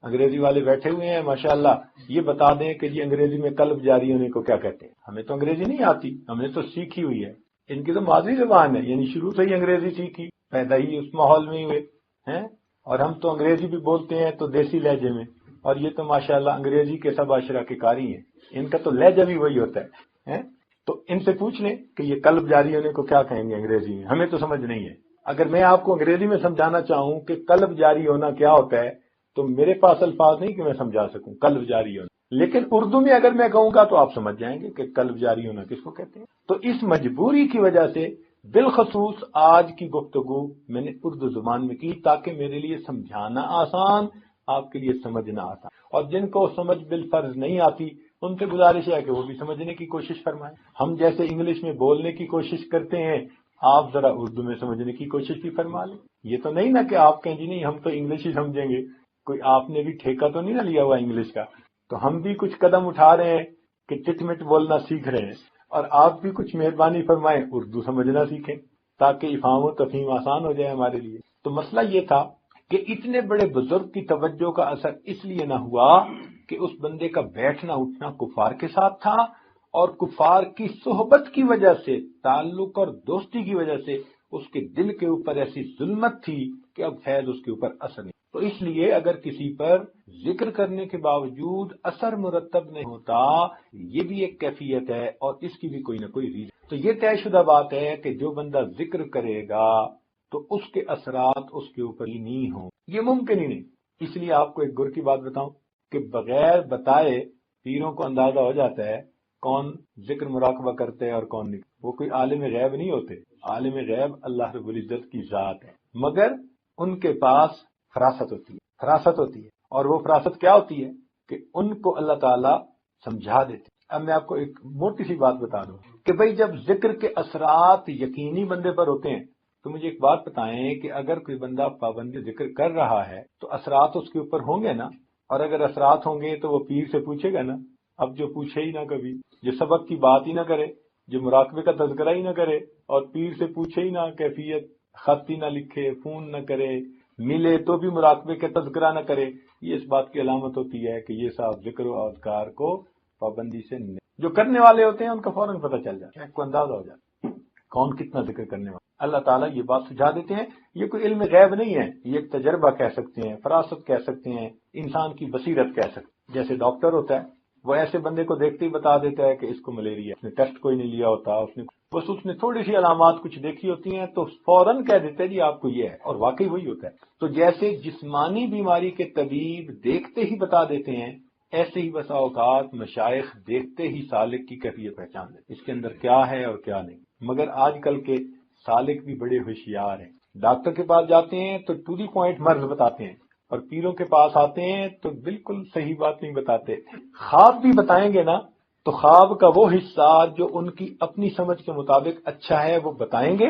انگریزی والے بیٹھے ہوئے ہیں ماشاءاللہ، یہ بتا دیں کہ جی انگریزی میں قلب جاری ہونے کو کیا کہتے ہیں۔ ہمیں تو انگریزی نہیں آتی، ہم نے تو سیکھی ہوئی ہے، ان کی تو مادری زبان ہے، یعنی شروع سے ہی انگریزی سیکھی، پیدا ہی اس ماحول میں ہوئے ہیں، اور ہم تو انگریزی بھی بولتے ہیں تو دیسی لہجے میں، اور یہ تو ماشاءاللہ انگریزی کے سب عشرہ کے قاری ہیں، ان کا تو لہجہ بھی وہی ہوتا ہے۔ تو ان سے پوچھ لیں کہ یہ قلب جاری ہونے کو کیا کہیں گے انگریزی میں، ہمیں تو سمجھ نہیں ہے۔ اگر میں آپ کو انگریزی میں سمجھانا چاہوں کہ قلب جاری ہونا کیا ہوتا ہے تو میرے پاس الفاظ نہیں کہ میں سمجھا سکوں قلب جاری ہونا، لیکن اردو میں اگر میں کہوں گا تو آپ سمجھ جائیں گے کہ قلب جاری ہونا کس کو کہتے ہیں۔ تو اس مجبوری کی وجہ سے بالخصوص آج کی گفتگو میں نے اردو زبان میں کی تاکہ میرے لیے سمجھانا آسان، آپ کے لیے سمجھنا آسان، اور جن کو سمجھ بالفرض نہیں آتی ان سے گزارش ہے کہ وہ بھی سمجھنے کی کوشش فرمائیں۔ ہم جیسے انگلش میں بولنے کی کوشش کرتے ہیں، آپ ذرا اردو میں سمجھنے کی کوشش بھی فرما لیں۔ یہ تو نہیں نا کہ آپ کہیں جی نہیں ہم تو انگلش ہی سمجھیں گے، کوئی آپ نے بھی ٹھیکہ تو نہیں نہ لیا ہوا انگلش کا، تو ہم بھی کچھ قدم اٹھا رہے ہیں کہ ٹٹ مٹ بولنا سیکھ رہے ہیں، اور آپ بھی کچھ مہربانی فرمائیں اردو سمجھنا سیکھیں تاکہ افہام و تفہیم آسان ہو جائے ہمارے لیے۔ تو مسئلہ یہ تھا کہ اتنے بڑے بزرگ کی توجہ کا اثر اس لیے نہ ہوا کہ اس بندے کا بیٹھنا اٹھنا کفار کے ساتھ تھا، اور کفار کی صحبت کی وجہ سے، تعلق اور دوستی کی وجہ سے اس کے دل کے اوپر ایسی ظلمت تھی کہ اب فیض اس کے اوپر اثر نہیں۔ تو اس لیے اگر کسی پر ذکر کرنے کے باوجود اثر مرتب نہیں ہوتا، یہ بھی ایک کیفیت ہے اور اس کی بھی کوئی نہ کوئی ریزن۔ تو یہ طے شدہ بات ہے کہ جو بندہ ذکر کرے گا تو اس کے اثرات اس کے اوپر ہی نہیں ہوں، یہ ممکن ہی نہیں۔ اس لیے آپ کو ایک گر کی بات بتاؤں کہ بغیر بتائے پیروں کو اندازہ ہو جاتا ہے کون ذکر مراقبہ کرتے ہیں اور کون نہیں۔ وہ کوئی عالم غیب نہیں ہوتے، عالم غیب اللہ رب العزت کی ذات ہے، مگر ان کے پاس فراست ہوتی ہے، اور وہ فراست کیا ہوتی ہے کہ ان کو اللہ تعالیٰ سمجھا دیتے۔ اب میں آپ کو ایک موٹی سی بات بتا دوں کہ بھئی جب ذکر کے اثرات یقینی بندے پر ہوتے ہیں تو مجھے ایک بات بتائیں کہ اگر کوئی بندہ پابندی ذکر کر رہا ہے تو اثرات اس کے اوپر ہوں گے نا، اور اگر اثرات ہوں گے تو وہ پیر سے پوچھے گا نا۔ اب جو پوچھے ہی نہ کبھی، جو سبق کی بات ہی نہ کرے، جو مراقبے کا تذکرہ ہی نہ کرے، اور پیر سے پوچھے ہی نہ کیفیت، خط ہی نہ لکھے، فون نہ کرے، ملے تو بھی مراقبے کا تذکرہ نہ کرے، یہ اس بات کی علامت ہوتی ہے کہ یہ صاحب ذکر و اذکار کو پابندی سے نہیں۔ جو کرنے والے ہوتے ہیں ان کا فوراً پتہ چل جاتا ہے، کو اندازہ ہو جاتا ہے کون کتنا ذکر کرنے والا۔ اللہ تعالیٰ یہ بات سجھا دیتے ہیں، یہ کوئی علم غیب نہیں ہے، یہ ایک تجربہ کہہ سکتے ہیں، فراست کہہ سکتے ہیں، انسان کی بصیرت کہہ سکتے ہیں۔ جیسے ڈاکٹر ہوتا ہے، وہ ایسے بندے کو دیکھتے ہی بتا دیتا ہے کہ اس کو ملیریا، اس نے ٹیسٹ کوئی نہیں لیا ہوتا، اس نے تھوڑی سی علامات کچھ دیکھی ہوتی ہیں تو فوراً کہہ دیتے ہیں جی آپ کو یہ ہے، اور واقعی وہی ہوتا ہے۔ تو جیسے جسمانی بیماری کے طبیب دیکھتے ہی بتا دیتے ہیں، ایسے ہی بسا اوقات مشائخ دیکھتے ہی سالک کی کیفیت پہچان لیتے، اس کے اندر کیا ہے اور کیا نہیں۔ مگر آج کل کے سالک بھی بڑے ہوشیار ہیں، ڈاکٹر کے پاس جاتے ہیں تو ٹو دی پوائنٹ مرض بتاتے ہیں، اور پیروں کے پاس آتے ہیں تو بالکل صحیح بات نہیں بتاتے. خواب بھی بتائیں گے نا تو خواب کا وہ حصہ جو ان کی اپنی سمجھ کے مطابق اچھا ہے وہ بتائیں گے،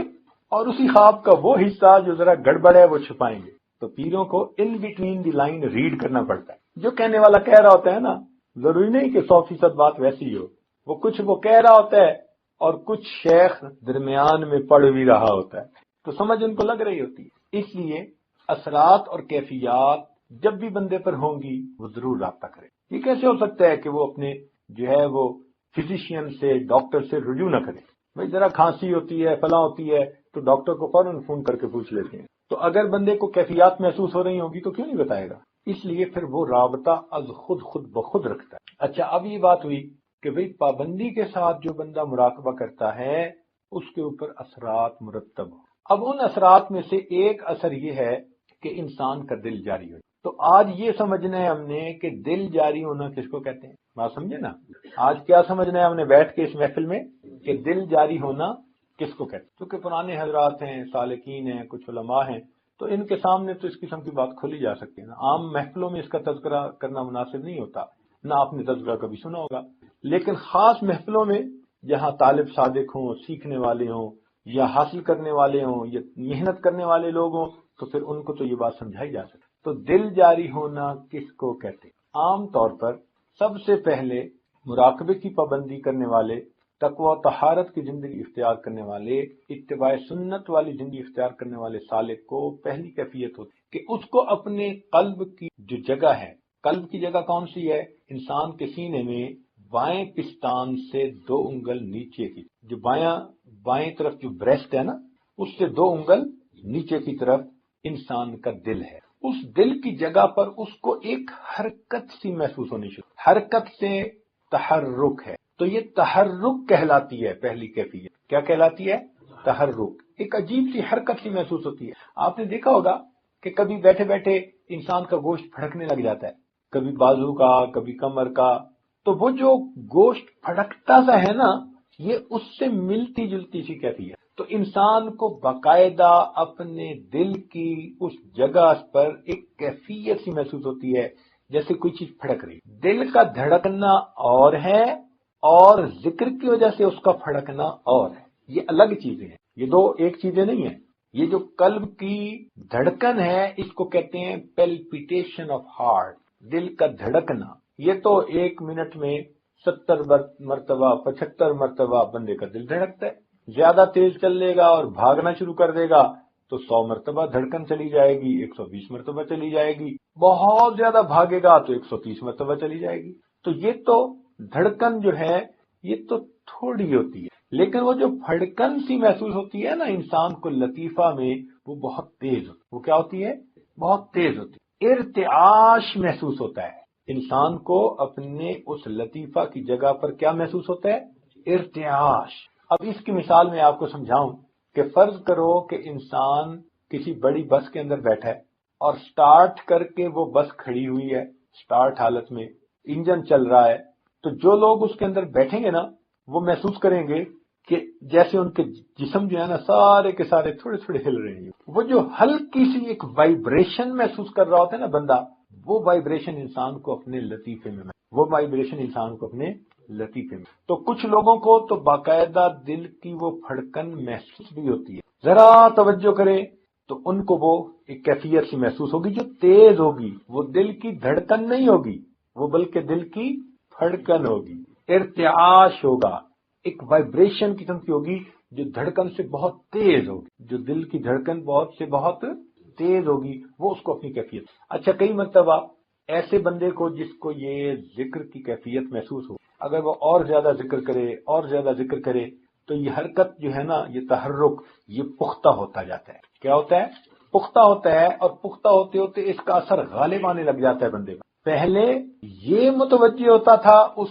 اور اسی خواب کا وہ حصہ جو ذرا گڑبڑ ہے وہ چھپائیں گے. تو پیروں کو in between the line read کرنا پڑتا ہے. جو کہنے والا کہہ رہا ہوتا ہے نا، ضروری نہیں کہ 100% بات ویسی ہو. وہ کچھ وہ کہہ رہا ہوتا ہے اور کچھ شیخ درمیان میں پڑھ بھی رہا ہوتا ہے، تو سمجھ ان کو لگ رہی ہوتی ہے. اس لیے اثرات اور کیفیات جب بھی بندے پر ہوں گی وہ ضرور رابطہ کرے. یہ کیسے ہو سکتا ہے کہ وہ اپنے جو ہے وہ فزیشین سے، ڈاکٹر سے رجوع نہ کرے؟ بھائی ذرا کھانسی ہوتی ہے، فلاں ہوتی ہے تو ڈاکٹر کو فوراً فون کر کے پوچھ لیتے ہیں. تو اگر بندے کو کیفیات محسوس ہو رہی ہوگی تو کیوں نہیں بتائے گا؟ اس لیے پھر وہ رابطہ از خود بخود رکھتا ہے. اچھا، اب یہ بات ہوئی کہ بھئی پابندی کے ساتھ جو بندہ مراقبہ کرتا ہے اس کے اوپر اثرات مرتب ہو. اب ان اثرات میں سے ایک اثر یہ ہے کہ انسان کا دل جاری ہو. تو آج یہ سمجھنا ہے ہم نے کہ دل جاری ہونا کس کو کہتے ہیں. بات سمجھے نا؟ آج کیا سمجھنا ہے ہم نے بیٹھ کے اس محفل میں کہ دل جاری ہونا کس کو کہتے ہیں. کیونکہ پرانے حضرات ہیں، سالکین ہیں، کچھ علماء ہیں، تو ان کے سامنے تو اس قسم کی بات کھولی جا سکتی ہے نا. عام محفلوں میں اس کا تذکرہ کرنا مناسب نہیں ہوتا، نہ آپ نے تذکرہ کبھی سنا ہوگا. لیکن خاص محفلوں میں جہاں طالب صادق ہوں، سیکھنے والے ہوں، یا حاصل کرنے والے ہوں، یا محنت کرنے والے لوگ ہوں، تو پھر ان کو تو یہ بات سمجھائی جا سکتی. تو دل جاری ہونا کس کو کہتے ہیں؟ عام طور پر سب سے پہلے مراقبے کی پابندی کرنے والے، تقوی و طہارت کی زندگی اختیار کرنے والے، اتباع سنت والی زندگی اختیار کرنے والے سالک کو پہلی کیفیت ہوتی ہے کہ اس کو اپنے قلب کی جو جگہ ہے، قلب کی جگہ کون سی ہے؟ انسان کے سینے میں بائیں پستان سے 2 انگل نیچے کی، جو بائیں طرف جو بریسٹ ہے نا، اس سے 2 انگل نیچے کی طرف انسان کا دل ہے. اس دل کی جگہ پر اس کو ایک حرکت سی محسوس ہونی شروع. حرکت سے تحرک ہے، تو یہ تحرک کہلاتی ہے پہلی کیفیت. کیا کہلاتی ہے؟ تحرک. ایک عجیب سی حرکت سی محسوس ہوتی ہے. آپ نے دیکھا ہوگا کہ کبھی بیٹھے بیٹھے انسان کا گوشت پھڑکنے لگ جاتا ہے، کبھی بازو کا، کبھی کمر کا. تو وہ جو گوشت پھڑکتا سا ہے نا، یہ اس سے ملتی جلتی سی کیفیت. تو انسان کو باقاعدہ اپنے دل کی اس جگہ پر ایک کیفیت سی محسوس ہوتی ہے جیسے کوئی چیز پھڑک رہی. دل کا دھڑکنا اور ہے اور ذکر کی وجہ سے اس کا پھڑکنا اور ہے. یہ الگ چیزیں ہیں، یہ دو ایک چیزیں نہیں ہیں. یہ جو قلب کی دھڑکن ہے اس کو کہتے ہیں پیلپیٹیشن آف ہارٹ، دل کا دھڑکنا. یہ تو 1 منٹ میں 70 مرتبہ 75 مرتبہ بندے کا دل دھڑکتا ہے. زیادہ تیز چل لے گا اور بھاگنا شروع کر دے گا تو 100 مرتبہ دھڑکن چلی جائے گی، 120 مرتبہ چلی جائے گی. بہت زیادہ بھاگے گا تو 130 مرتبہ چلی جائے گی. تو یہ تو دھڑکن جو ہے یہ تو تھوڑی ہوتی ہے، لیکن وہ جو پھڑکن سی محسوس ہوتی ہے نا انسان کو لطیفہ میں، وہ بہت تیز ہوتی ہے. وہ کیا ہوتی ہے؟ بہت تیز ہوتی ہے. ارتعاش محسوس ہوتا ہے انسان کو اپنے اس لطیفہ کی جگہ پر. کیا محسوس ہوتا ہے؟ ارتعاش. اب اس کی مثال میں آپ کو سمجھاؤں کہ فرض کرو کہ انسان کسی بڑی بس کے اندر بیٹھا ہے اور سٹارٹ کر کے وہ بس کھڑی ہوئی ہے، سٹارٹ حالت میں انجن چل رہا ہے. تو جو لوگ اس کے اندر بیٹھیں گے نا وہ محسوس کریں گے کہ جیسے ان کے جسم جو ہے نا سارے کے سارے تھوڑے تھوڑے ہل رہے ہیں. وہ جو ہلکی سی ایک وائبریشن محسوس کر رہا ہوتا ہے نا بندہ، وہ وائبریشن انسان کو اپنے لطیفے میں تو کچھ لوگوں کو تو باقاعدہ دل کی وہ پھڑکن محسوس بھی ہوتی ہے. ذرا توجہ کرے تو ان کو وہ ایک کیفیت سی محسوس ہوگی جو تیز ہوگی. وہ دل کی دھڑکن نہیں ہوگی، وہ بلکہ دل کی پھڑکن ہوگی. ارتعاش ہوگا، ایک وائبریشن قسم کی ہوگی جو دھڑکن سے بہت تیز ہوگی. جو دل کی دھڑکن بہت تیز ہوگی وہ اس کو اپنی کیفیت. اچھا، کئی مرتبہ ایسے بندے کو جس کو یہ ذکر کی کیفیت محسوس ہو، اگر وہ اور زیادہ ذکر کرے تو یہ حرکت جو ہے نا، یہ تحرک، یہ پختہ ہوتا جاتا ہے. کیا ہوتا ہے؟ پختہ ہوتا ہے. اور پختہ ہوتے ہوتے اس کا اثر غالب آنے لگ جاتا ہے بندے کا. پہلے یہ متوجہ ہوتا تھا اس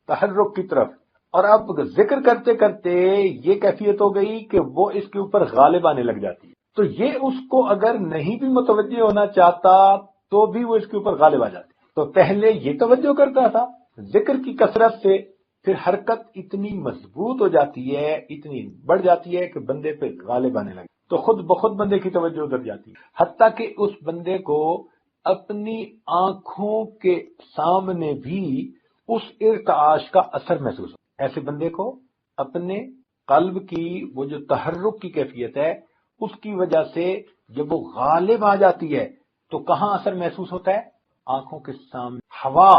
تحرک کی طرف، اور اب ذکر کرتے کرتے یہ کیفیت ہو گئی کہ وہ اس کے اوپر غالب آنے لگ جاتی ہے. تو یہ اس کو اگر نہیں بھی متوجہ ہونا چاہتا تو بھی وہ اس کے اوپر غالب آ جاتی. تو پہلے یہ توجہ کرتا تھا ذکر کی کثرت سے، پھر حرکت اتنی مضبوط ہو جاتی ہے، اتنی بڑھ جاتی ہے کہ بندے پہ غالب آنے لگے، تو خود بخود بندے کی توجہ ادھر جاتی ہے. حتیٰ کہ اس بندے کو اپنی آنکھوں کے سامنے بھی اس ارتعاش کا اثر محسوس ہو. ایسے بندے کو اپنے قلب کی وہ جو تحرک کی کیفیت ہے اس کی وجہ سے جب وہ غالب آ جاتی ہے تو کہاں اثر محسوس ہوتا ہے؟ آنکھوں کے سامنے ہوا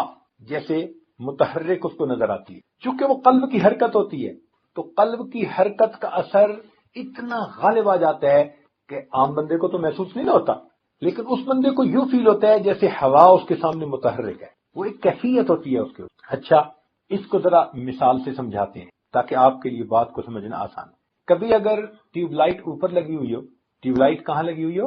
جیسے متحرک اس کو نظر آتی ہے. چونکہ وہ قلب کی حرکت ہوتی ہے تو قلب کی حرکت کا اثر اتنا غالب آ جاتا ہے کہ عام بندے کو تو محسوس نہیں ہوتا، لیکن اس بندے کو یوں فیل ہوتا ہے جیسے ہوا اس کے سامنے متحرک ہے. وہ ایک کیفیت ہوتی ہے اس کے. اچھا، اس کو ذرا مثال سے سمجھاتے ہیں تاکہ آپ کے لیے بات کو سمجھنا آسان. کبھی اگر ٹیوب لائٹ اوپر لگی ہوئی ہو، ٹیوب لائٹ کہاں لگی ہوئی ہو؟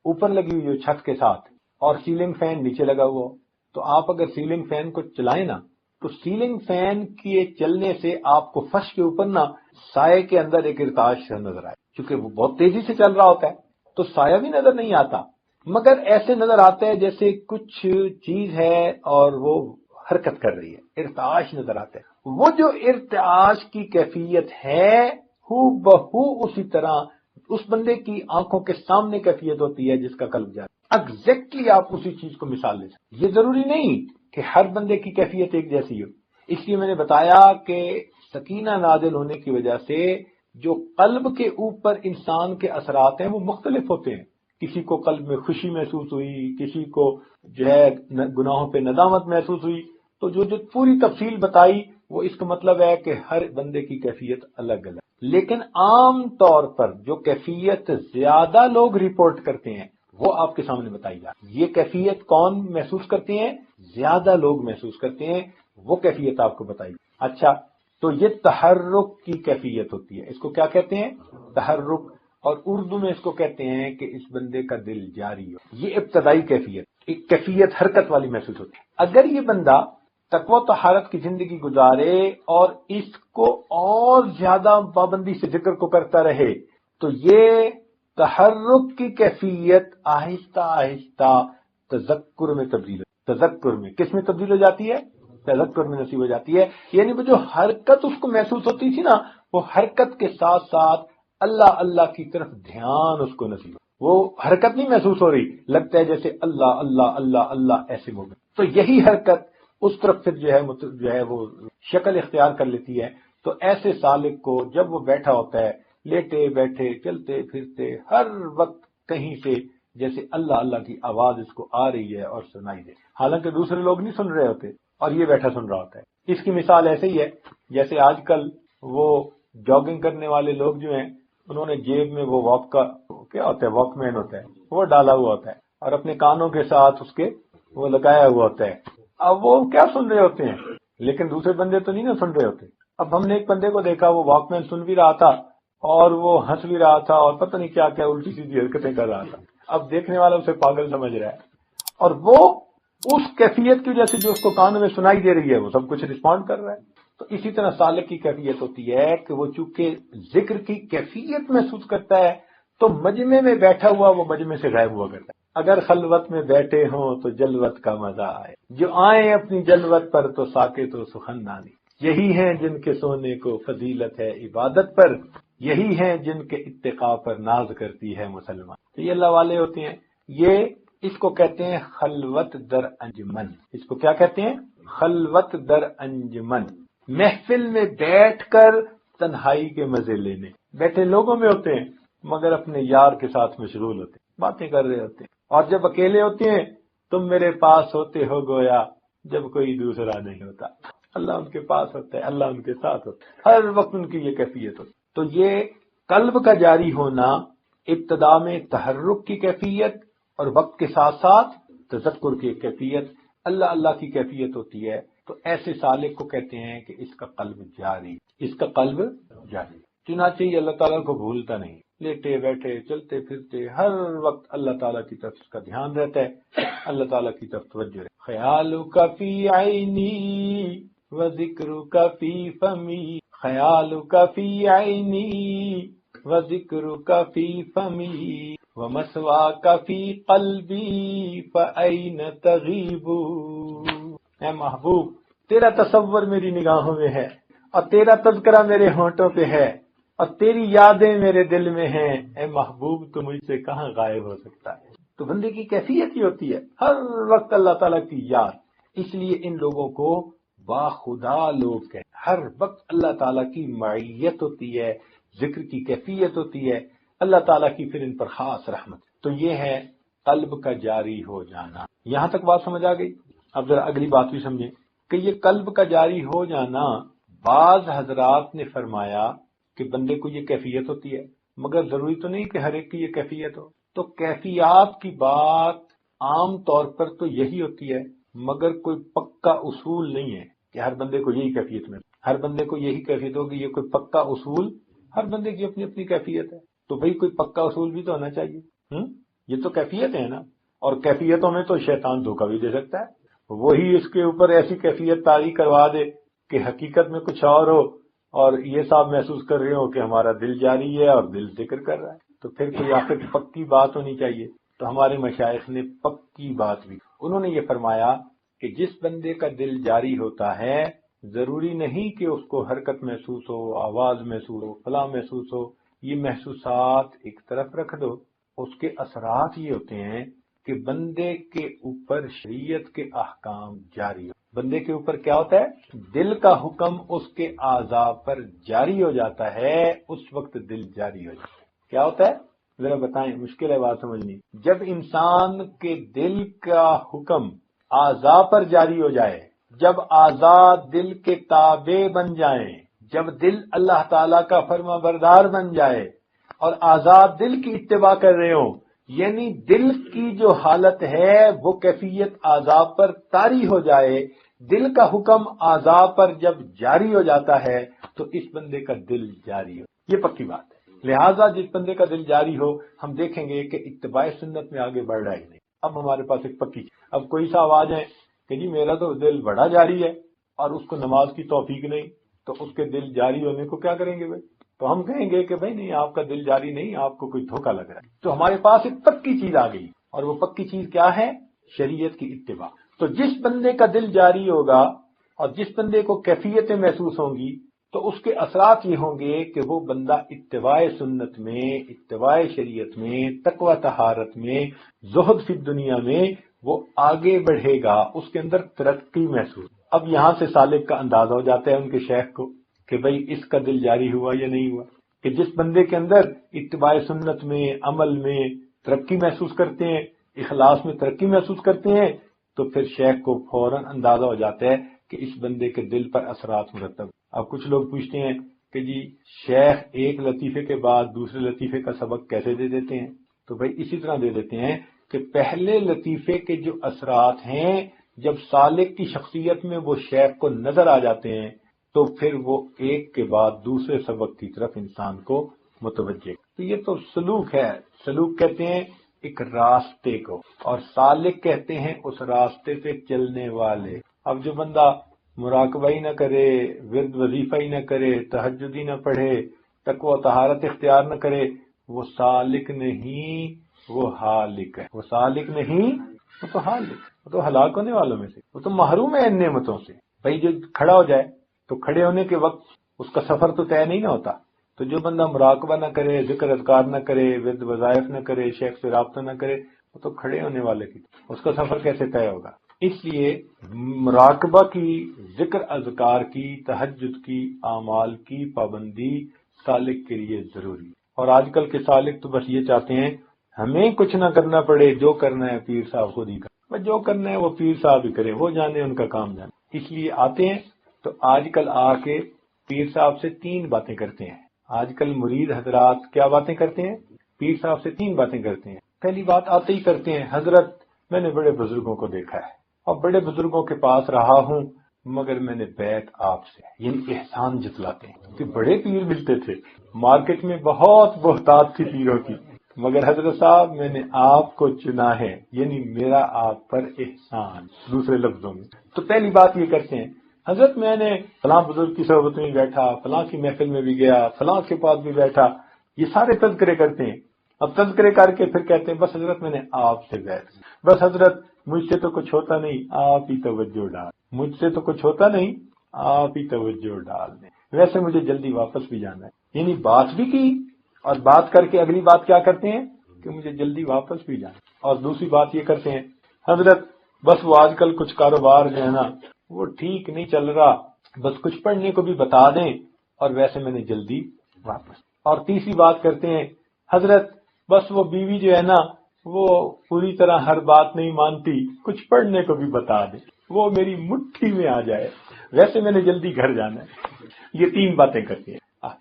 اوپر لگی ہوئی ہو چھت کے ساتھ، اور سیلنگ فین نیچے لگا ہوا ہو، تو آپ اگر سیلنگ فین کو چلائیں نا تو سیلنگ فین کے چلنے سے آپ کو فرش کے اوپر نا سائے کے اندر ایک ارتعاش نظر آئے. چونکہ وہ بہت تیزی سے چل رہا ہوتا ہے تو سایہ بھی نظر نہیں آتا، مگر ایسے نظر آتا ہے جیسے کچھ چیز ہے اور وہ حرکت کر رہی ہے، ارتعاش نظر آتا ہے. وہ جو ارتعاش کی کیفیت ہے ہو بہو اسی طرح اس بندے کی آنکھوں کے سامنے کیفیت ہوتی ہے جس کا قلب جاتا ہے. ایگزیکٹلی آپ اسی چیز کو مثال لے سکتے. یہ ضروری نہیں کہ ہر بندے کی کیفیت ایک جیسی ہو. اس لیے میں نے بتایا کہ سکینہ نازل ہونے کی وجہ سے جو قلب کے اوپر انسان کے اثرات ہیں وہ مختلف ہوتے ہیں. کسی کو قلب میں خوشی محسوس ہوئی، کسی کو جو ہے گناہوں پہ ندامت محسوس ہوئی. تو جو پوری تفصیل بتائی وہ اس کا مطلب ہے کہ ہر بندے کی کیفیت الگ الگ. لیکن عام طور پر جو کیفیت زیادہ لوگ رپورٹ کرتے ہیں وہ آپ کے سامنے بتائی جائے. یہ کیفیت کون محسوس کرتے ہیں؟ زیادہ لوگ محسوس کرتے ہیں، وہ کیفیت آپ کو بتائی. اچھا، تو یہ تحرک کی کیفیت ہوتی ہے. اس کو کیا کہتے ہیں؟ تحرک. اور اردو میں اس کو کہتے ہیں کہ اس بندے کا دل جاری ہو. یہ ابتدائی کیفیت، ایک کیفیت حرکت والی محسوس ہوتی ہے. اگر یہ بندہ تقوی و طہارت کی زندگی گزارے اور اس کو اور زیادہ پابندی سے ذکر کو کرتا رہے تو یہ تحرک کی کیفیت آہستہ آہستہ تذکر میں تبدیل ہو. تذکر میں کس میں تبدیل ہو جاتی ہے؟ تذکر میں نصیب ہو جاتی ہے. یعنی وہ جو حرکت اس کو محسوس ہوتی تھی نا، وہ حرکت کے ساتھ ساتھ اللہ اللہ کی طرف دھیان اس کو نصیب ہو. وہ حرکت نہیں محسوس ہو رہی، لگتا ہے جیسے اللہ اللہ اللہ اللہ ایسے ہو گئے. تو یہی حرکت اس طرف پھر جو ہے وہ شکل اختیار کر لیتی ہے. تو ایسے سالک کو جب وہ بیٹھا ہوتا ہے، لیٹے بیٹھے چلتے پھرتے ہر وقت کہیں سے جیسے اللہ اللہ کی آواز اس کو آ رہی ہے اور سنائی دے، حالانکہ دوسرے لوگ نہیں سن رہے ہوتے اور یہ بیٹھا سن رہا ہوتا ہے. اس کی مثال ایسے ہی ہے جیسے آج کل وہ جاگنگ کرنے والے لوگ جو ہیں انہوں نے جیب میں وہ واک کا کیا ہوتا ہے، واک مین ہوتا ہے، وہ ڈالا ہوا ہوتا ہے اور اپنے کانوں کے ساتھ اس کے وہ لگایا ہوا ہوتا ہے. اب وہ کیا سن رہے ہوتے ہیں، لیکن دوسرے بندے تو نہیں نا سن رہے ہوتے. اب ہم نے ایک بندے کو دیکھا وہ واک مین سن بھی رہا تھا اور وہ ہنس بھی رہا تھا اور پتہ نہیں کیا کیا الٹی سیدھی حرکتیں کر رہا تھا. اب دیکھنے والا اسے پاگل سمجھ رہا ہے، اور وہ اس کیفیت کی وجہ سے جو اس کو کانوں میں سنائی دے رہی ہے وہ سب کچھ رسپونڈ کر رہا ہے. تو اسی طرح سالک کی کیفیت ہوتی ہے کہ وہ چونکہ ذکر کی کیفیت محسوس کرتا ہے تو مجمع میں بیٹھا ہوا وہ مجمع سے غائب ہوا کرتا ہے. اگر خلوت میں بیٹھے ہوں تو جلوت کا مزہ آئے، جو آئیں اپنی جلوت پر تو ساکت و سخندانی. یہی ہیں جن کے سونے کو فضیلت ہے عبادت پر، یہی ہیں جن کے اتقاء پر ناز کرتی ہے مسلمان. تو یہ اللہ والے ہوتے ہیں. یہ اس کو کہتے ہیں خلوت در انجمن. اس کو کیا کہتے ہیں؟ خلوت در انجمن. محفل میں بیٹھ کر تنہائی کے مزے لینے. بیٹھے لوگوں میں ہوتے ہیں مگر اپنے یار کے ساتھ مشغول ہوتے ہیں، باتیں کر رہے ہوتے ہیں. اور جب اکیلے ہوتے ہیں تم میرے پاس ہوتے ہو گویا جب کوئی دوسرا نہیں ہوتا. اللہ ان کے پاس ہوتا ہے، اللہ ان کے ساتھ ہوتا ہے، ہر وقت ان کی یہ کیفیت ہوتی. تو یہ قلب کا جاری ہونا ابتدا میں تحرک کی کیفیت اور وقت کے ساتھ ساتھ تذکر کی کیفیت، اللہ اللہ کی کیفیت ہوتی ہے. تو ایسے سالک کو کہتے ہیں کہ اس کا قلب جاری، اس کا قلب جاری. چنانچہ یہ اللہ تعالیٰ کو بھولتا نہیں، لیٹے بیٹھے چلتے پھرتے ہر وقت اللہ تعالیٰ کی طرف اس کا دھیان رہتا ہے، اللہ تعالیٰ کی طرف توجہ رہتا. خیالک فی عینی و ذکرک فی فمی، خیالک فی عینی و ذکرک فی فمی ومثواک فی قلبی فأین تغیب. اے محبوب، تیرا تصور میری نگاہوں میں ہے اور تیرا تذکرہ میرے ہونٹوں پہ ہے اور تیری یادیں میرے دل میں ہیں. اے محبوب تو مجھ سے کہاں غائب ہو سکتا ہے. تو بندے کی کیفیت ہی ہوتی ہے ہر وقت اللہ تعالیٰ کی یاد. اس لیے ان لوگوں کو باخدا لوگ کہتے ہیں. ہر وقت اللہ تعالیٰ کی معیت ہوتی ہے، ذکر کی کیفیت ہوتی ہے، اللہ تعالیٰ کی پھر ان پر خاص رحمت. تو یہ ہے قلب کا جاری ہو جانا. یہاں تک بات سمجھ آ گئی؟ اب ذرا اگلی بات بھی سمجھیں کہ یہ قلب کا جاری ہو جانا، بعض حضرات نے فرمایا کہ بندے کو یہ کیفیت ہوتی ہے، مگر ضروری تو نہیں کہ ہر ایک کی یہ کیفیت ہو. تو کیفیات کی بات عام طور پر تو یہی ہوتی ہے، مگر کوئی پکا اصول نہیں ہے کہ ہر بندے کو یہی کیفیت میں ہر بندے کو یہی کیفیت ہوگی. یہ کوئی پکا اصول، ہر بندے کی اپنی اپنی کیفیت ہے. تو بھئی کوئی پکا اصول بھی تو ہونا چاہیے. یہ تو کیفیت ہے نا، اور کیفیتوں میں تو شیطان دھوکہ بھی دے سکتا ہے. وہی اس کے اوپر ایسی کیفیت طاری کروا دے کہ حقیقت میں کچھ اور ہو، اور یہ صاحب محسوس کر رہے ہو کہ ہمارا دل جاری ہے اور دل ذکر کر رہا ہے. تو پھر کوئی آخر پکی بات ہونی چاہیے. تو ہمارے مشائخ نے پکی بات بھی، انہوں نے یہ فرمایا کہ جس بندے کا دل جاری ہوتا ہے، ضروری نہیں کہ اس کو حرکت محسوس ہو، آواز محسوس ہو، فلاں محسوس ہو. یہ محسوسات ایک طرف رکھ دو. اس کے اثرات یہ ہوتے ہیں کہ بندے کے اوپر شریعت کے احکام جاری ہو. بندے کے اوپر کیا ہوتا ہے؟ دل کا حکم اس کے اعضاء پر جاری ہو جاتا ہے. اس وقت دل جاری ہو جاتا ہے. کیا ہوتا ہے؟ ذرا بتائیں، مشکل ہے بات سمجھنی. جب انسان کے دل کا حکم اعضاء پر جاری ہو جائے، جب اعضاء دل کے تابع بن جائیں، جب دل اللہ تعالیٰ کا فرما بردار بن جائے اور اعضاء دل کی اتباع کر رہے ہوں، یعنی دل کی جو حالت ہے وہ کیفیت اعضاء پر طاری ہو جائے، دل کا حکم اعضاء پر جب جاری ہو جاتا ہے تو اس بندے کا دل جاری ہو. یہ پکی بات ہے. لہٰذا جس بندے کا دل جاری ہو، ہم دیکھیں گے کہ اتباع سنت میں آگے بڑھ رہا ہی نہیں. اب ہمارے پاس ایک پکی، اب کوئی صاحب آ جائیں کہ جی میرا تو دل بڑا جاری ہے اور اس کو نماز کی توفیق نہیں، تو اس کے دل جاری ہونے کو کیا کریں گے بھائی؟ تو ہم کہیں گے کہ بھائی نہیں، آپ کا دل جاری نہیں، آپ کو کوئی دھوکہ لگ رہا ہے. تو ہمارے پاس ایک پکی چیز آ گئی، اور وہ پکی چیز کیا ہے؟ شریعت کی اتباع. تو جس بندے کا دل جاری ہوگا اور جس بندے کو کیفیتیں محسوس ہوں گی، تو اس کے اثرات یہ ہوں گے کہ وہ بندہ اتباع سنت میں، اتباع شریعت میں، تقوی طہارت میں، زہد فی دنیا میں وہ آگے بڑھے گا. اس کے اندر ترقی محسوس. اب یہاں سے سالک کا اندازہ ہو جاتا ہے ان کے شیخ کو کہ بھئی اس کا دل جاری ہوا یا نہیں ہوا. کہ جس بندے کے اندر اتباع سنت میں، عمل میں ترقی محسوس کرتے ہیں، اخلاص میں ترقی محسوس کرتے ہیں، تو پھر شیخ کو فوراً اندازہ ہو جاتا ہے کہ اس بندے کے دل پر اثرات مرتب. اب کچھ لوگ پوچھتے ہیں کہ جی شیخ ایک لطیفے کے بعد دوسرے لطیفے کا سبق کیسے دے دیتے ہیں؟ تو بھائی اسی طرح دے دیتے ہیں کہ پہلے لطیفے کے جو اثرات ہیں، جب سالک کی شخصیت میں وہ شیخ کو نظر آ جاتے ہیں، تو پھر وہ ایک کے بعد دوسرے سبق کی طرف انسان کو متوجہ. تو یہ تو سلوک ہے. سلوک کہتے ہیں ایک راستے کو، اور سالک کہتے ہیں اس راستے پہ چلنے والے. اب جو بندہ مراقبہ ہی نہ کرے، ورد وظیفہ ہی نہ کرے، تہجد ہی نہ پڑھے، تقوی و طہارت اختیار نہ کرے، وہ سالک نہیں، وہ ہالک ہے. وہ سالک نہیں، وہ تو ہالک، وہ تو ہلاک ہونے والوں میں سے، وہ تو محروم ہے ان نعمتوں سے. بھائی جو کھڑا ہو جائے تو کھڑے ہونے کے وقت اس کا سفر تو طے نہیں نہ ہوتا. تو جو بندہ مراقبہ نہ کرے، ذکر اذکار نہ کرے، ورد وظائف نہ کرے، شیخ سے رابطہ نہ کرے، وہ تو کھڑے ہونے والے کی، اس کا سفر کیسے طے ہوگا؟ اس لیے مراقبہ کی، ذکر اذکار کی، تہجد کی، اعمال کی پابندی سالک کے لیے ضروری. اور آج کل کے سالک تو بس یہ چاہتے ہیں ہمیں کچھ نہ کرنا پڑے، جو کرنا ہے پیر صاحب خود ہی کرے، جو کرنا ہے وہ پیر صاحب ہی کرے، وہ جانے، ان کا کام جانے. اس لیے آتے ہیں تو آج کل آ کے پیر صاحب سے 3 باتیں کرتے ہیں. آج کل مرید حضرات کیا باتیں کرتے ہیں؟ پیر صاحب سے 3 باتیں کرتے ہیں. پہلی بات آتے ہی کرتے ہیں، حضرت میں نے بڑے بزرگوں کو دیکھا ہے اور بڑے بزرگوں کے پاس رہا ہوں، مگر میں نے بیعت آپ سے، یعنی احسان جتلاتے ہیں کہ بڑے پیر ملتے تھے، مارکیٹ میں بہت بہتات تھی پیروں کی، مگر حضرت صاحب میں نے آپ کو چنا ہے، یعنی میرا آپ پر احسان. دوسرے لفظوں میں تو پہلی بات یہ کرتے ہیں، حضرت میں نے فلاں بزرگ کی صحبت میں بیٹھا، فلاں کی محفل میں بھی گیا، فلاں کے پاس بھی بیٹھا. یہ سارے تذکرے کرتے ہیں. اب تذکرے کر کے پھر کہتے ہیں بس حضرت میں نے آپ سے بیعت، بس حضرت مجھ سے تو کچھ ہوتا نہیں، آپ ہی توجہ ڈال، مجھ سے تو کچھ ہوتا نہیں، آپ ہی توجہ ڈال دیں، ویسے مجھے جلدی واپس بھی جانا ہے. یعنی بات بھی کی، اور بات کر کے اگلی بات کیا کرتے ہیں کہ کہ مجھے جلدی واپس بھی جائیں. اور دوسری بات یہ کرتے ہیں حضرت بس وہ آج کل کچھ کاروبار جو ہے نا وہ ٹھیک نہیں چل رہا، بس کچھ پڑھنے کو بھی بتا دیں اور ویسے میں نے جلدی واپس. اور تیسری بات کرتے ہیں حضرت بس وہ بیوی جو ہے نا وہ پوری طرح ہر بات نہیں مانتی، کچھ پڑھنے کو بھی بتا دیں، وہ میری مٹھی میں آ جائے، ویسے میں نے جلدی گھر جانا ہے. یہ 3 باتیں کرتے ہیں.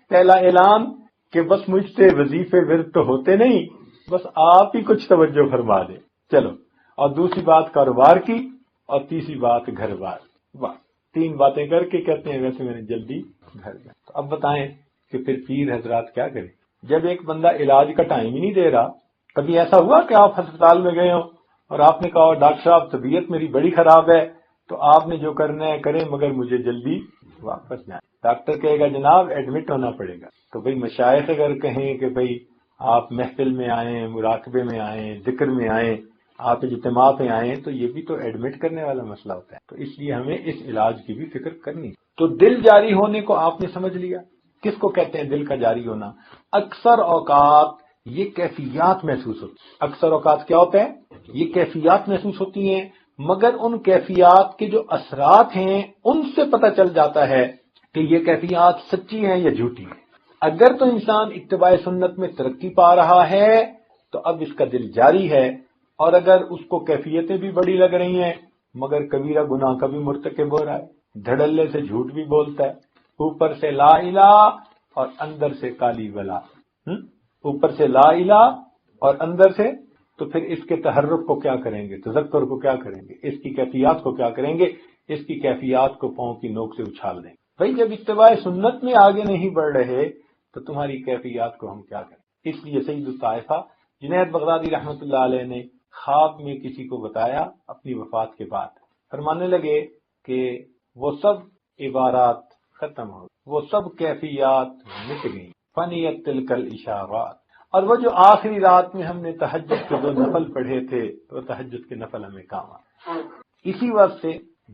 پہلا اعلان کہ بس مجھ سے وظیفے ورد تو ہوتے نہیں، بس آپ ہی کچھ توجہ فرما دیں چلو. اور دوسری بات کاروبار کی، اور تیسری بات گھر بار. بس 3 باتیں کر کے کہتے ہیں ویسے میں نے جلدی گھر جانا. تو اب بتائیں کہ پھر پیر حضرات کیا کریں جب ایک بندہ علاج کا ٹائم ہی نہیں دے رہا. کبھی ایسا ہوا کہ آپ ہسپتال میں گئے ہو اور آپ نے کہا ڈاکٹر صاحب طبیعت میری بڑی خراب ہے، تو آپ نے جو کرنا ہے کریں مگر مجھے جلدی واپس جائیں. ڈاکٹر کہے گا جناب ایڈمٹ ہونا پڑے گا. تو بھئی مشائخ اگر کہیں کہ بھئی آپ محفل میں آئیں، مراقبے میں آئیں، ذکر میں آئیں، آپ اجتماع پہ آئیں، تو یہ بھی تو ایڈمٹ کرنے والا مسئلہ ہوتا ہے. تو اس لیے ہمیں اس علاج کی بھی فکر کرنی. تو دل جاری ہونے کو آپ نے سمجھ لیا. کس کو کہتے ہیں دل کا جاری ہونا؟ اکثر اوقات یہ کیفیات محسوس ہوتی ہیں. اکثر اوقات کیا ہوتا ہے؟ یہ کیفیات محسوس ہوتی ہیں، مگر ان کیفیات کے جو اثرات ہیں ان سے پتہ چل جاتا ہے کہ یہ کیفیات سچی ہیں یا جھوٹی ہیں. اگر تو انسان اتباع سنت میں ترقی پا رہا ہے تو اب اس کا دل جاری ہے، اور اگر اس کو کیفیتیں بھی بڑی لگ رہی ہیں مگر کبیرہ گناہ کا بھی مرتکب ہو رہا ہے، دھڑلے سے جھوٹ بھی بولتا ہے، اوپر سے لا الہ اور اندر سے کالی بلا، اوپر سے لا الہ اور اندر سے، تو پھر اس کے تحرک کو کیا کریں گے، تذکر کو کیا کریں گے، اس کی کیفیات کو کیا کریں گے؟ اس کی کیفیات کو پاؤں کی نوک سے اچھال دیں. بھئی جب اتباع سنت میں آگے نہیں بڑھ رہے تو تمہاری کیفیات کو ہم کیا کریں؟ اس لیے سید الطائفہ جنید بغدادی رحمۃ اللہ علیہ نے خواب میں کسی کو بتایا اپنی وفات کے بعد. فرمانے لگے کہ وہ سب عبارات ختم ہو، وہ سب کیفیات مٹ گئیں، فنیت تلک الاشارات. اور وہ جو آخری رات میں ہم نے تہجد کے 2 نفل پڑھے تھے وہ تہجد کے نفل ہمیں کام آئے. اسی وقت سے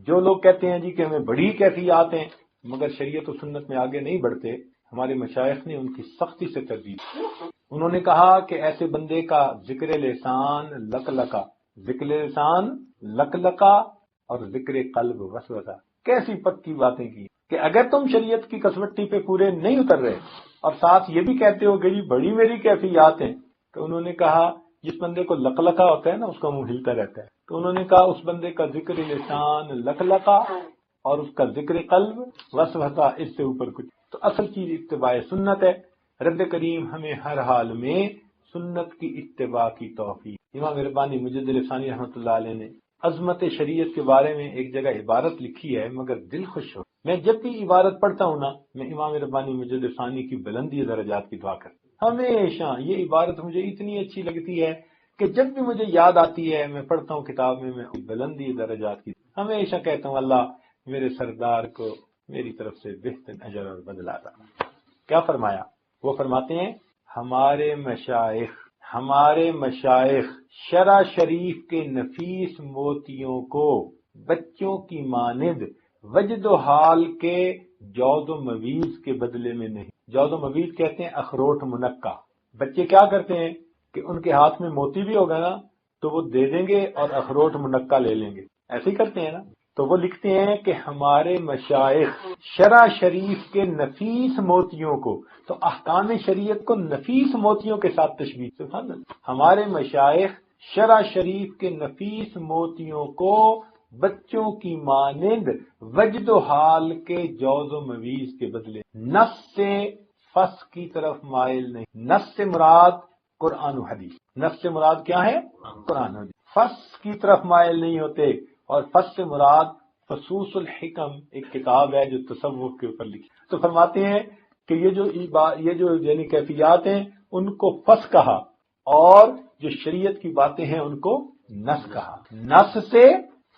جو لوگ کہتے ہیں جی کہ ہمیں بڑی کیفیات ہیں مگر شریعت و سنت میں آگے نہیں بڑھتے، ہمارے مشائخ نے ان کی سختی سے تردید. انہوں نے کہا کہ ایسے بندے کا ذکر لسان لقلقہ، ذکر لسان لقلقہ اور ذکر قلب وسوسہ. کیسی پکی باتیں کی کہ اگر تم شریعت کی کسوٹی پہ پورے نہیں اتر رہے اور ساتھ یہ بھی کہتے ہو کہ جی بڑی میری کیفیات ہیں، تو انہوں نے کہا جس بندے کو لقلقہ ہوتا ہے نا اس کا منہ ہلتا رہتا ہے، تو انہوں نے کہا اس بندے کا ذکر لسان لقلقہ اور اس کا ذکر قلب وسوسہ، اس سے اوپر کچھ. تو اصل چیز اتباع سنت ہے. رب کریم ہمیں ہر حال میں سنت کی اتباع کی توفیق. امام ربانی مجدد ثانی رحمۃ اللہ علیہ نے عظمت شریعت کے بارے میں ایک جگہ عبارت لکھی ہے مگر دل خوش ہو. میں جب بھی عبارت پڑھتا ہوں نا میں امام ربانی مجدد ثانی کی بلندی درجات کی دعا کرتا ہوں. ہمیشہ یہ عبارت مجھے اتنی اچھی لگتی ہے کہ جب بھی مجھے یاد آتی ہے میں پڑھتا ہوں کتاب میں بلندی درجات کی ہمیشہ کہتا ہوں اللہ میرے سردار کو میری طرف سے بہترین اجر اور بدلہ عطا. کیا فرمایا؟ وہ فرماتے ہیں ہمارے مشائخ شرع شریف کے نفیس موتیوں کو بچوں کی مانند وجد و حال کے جود و مویز کے بدلے میں نہیں. جود و مویز کہتے ہیں اخروٹ منقع. بچے کیا کرتے ہیں کہ ان کے ہاتھ میں موتی بھی ہوگا نا تو وہ دے دیں گے اور اخروٹ منقع لے لیں گے، ایسے ہی کرتے ہیں نا. تو وہ لکھتے ہیں کہ ہمارے مشائخ شرع شریف کے نفیس موتیوں کو، تو احکام شریعت کو نفیس موتیوں کے ساتھ تشبیہ. سبحان اللہ. ہمارے مشائخ شرع شریف کے نفیس موتیوں کو بچوں کی مانند وجد و حال کے جوز و مویز کے بدلے نص سے فس کی طرف مائل نہیں. نص سے مراد قرآن و حدیث. نص سے مراد کیا ہے؟ قرآن و حدیث. فس کی طرف مائل نہیں ہوتے. اور فس سے مراد فصوص الحکم ایک کتاب ہے جو تصوف کے اوپر لکھی. تو فرماتے ہیں کہ یہ جو یعنی کیفیات ہیں ان کو فس کہا اور جو شریعت کی باتیں ہیں ان کو نص کہا. نص سے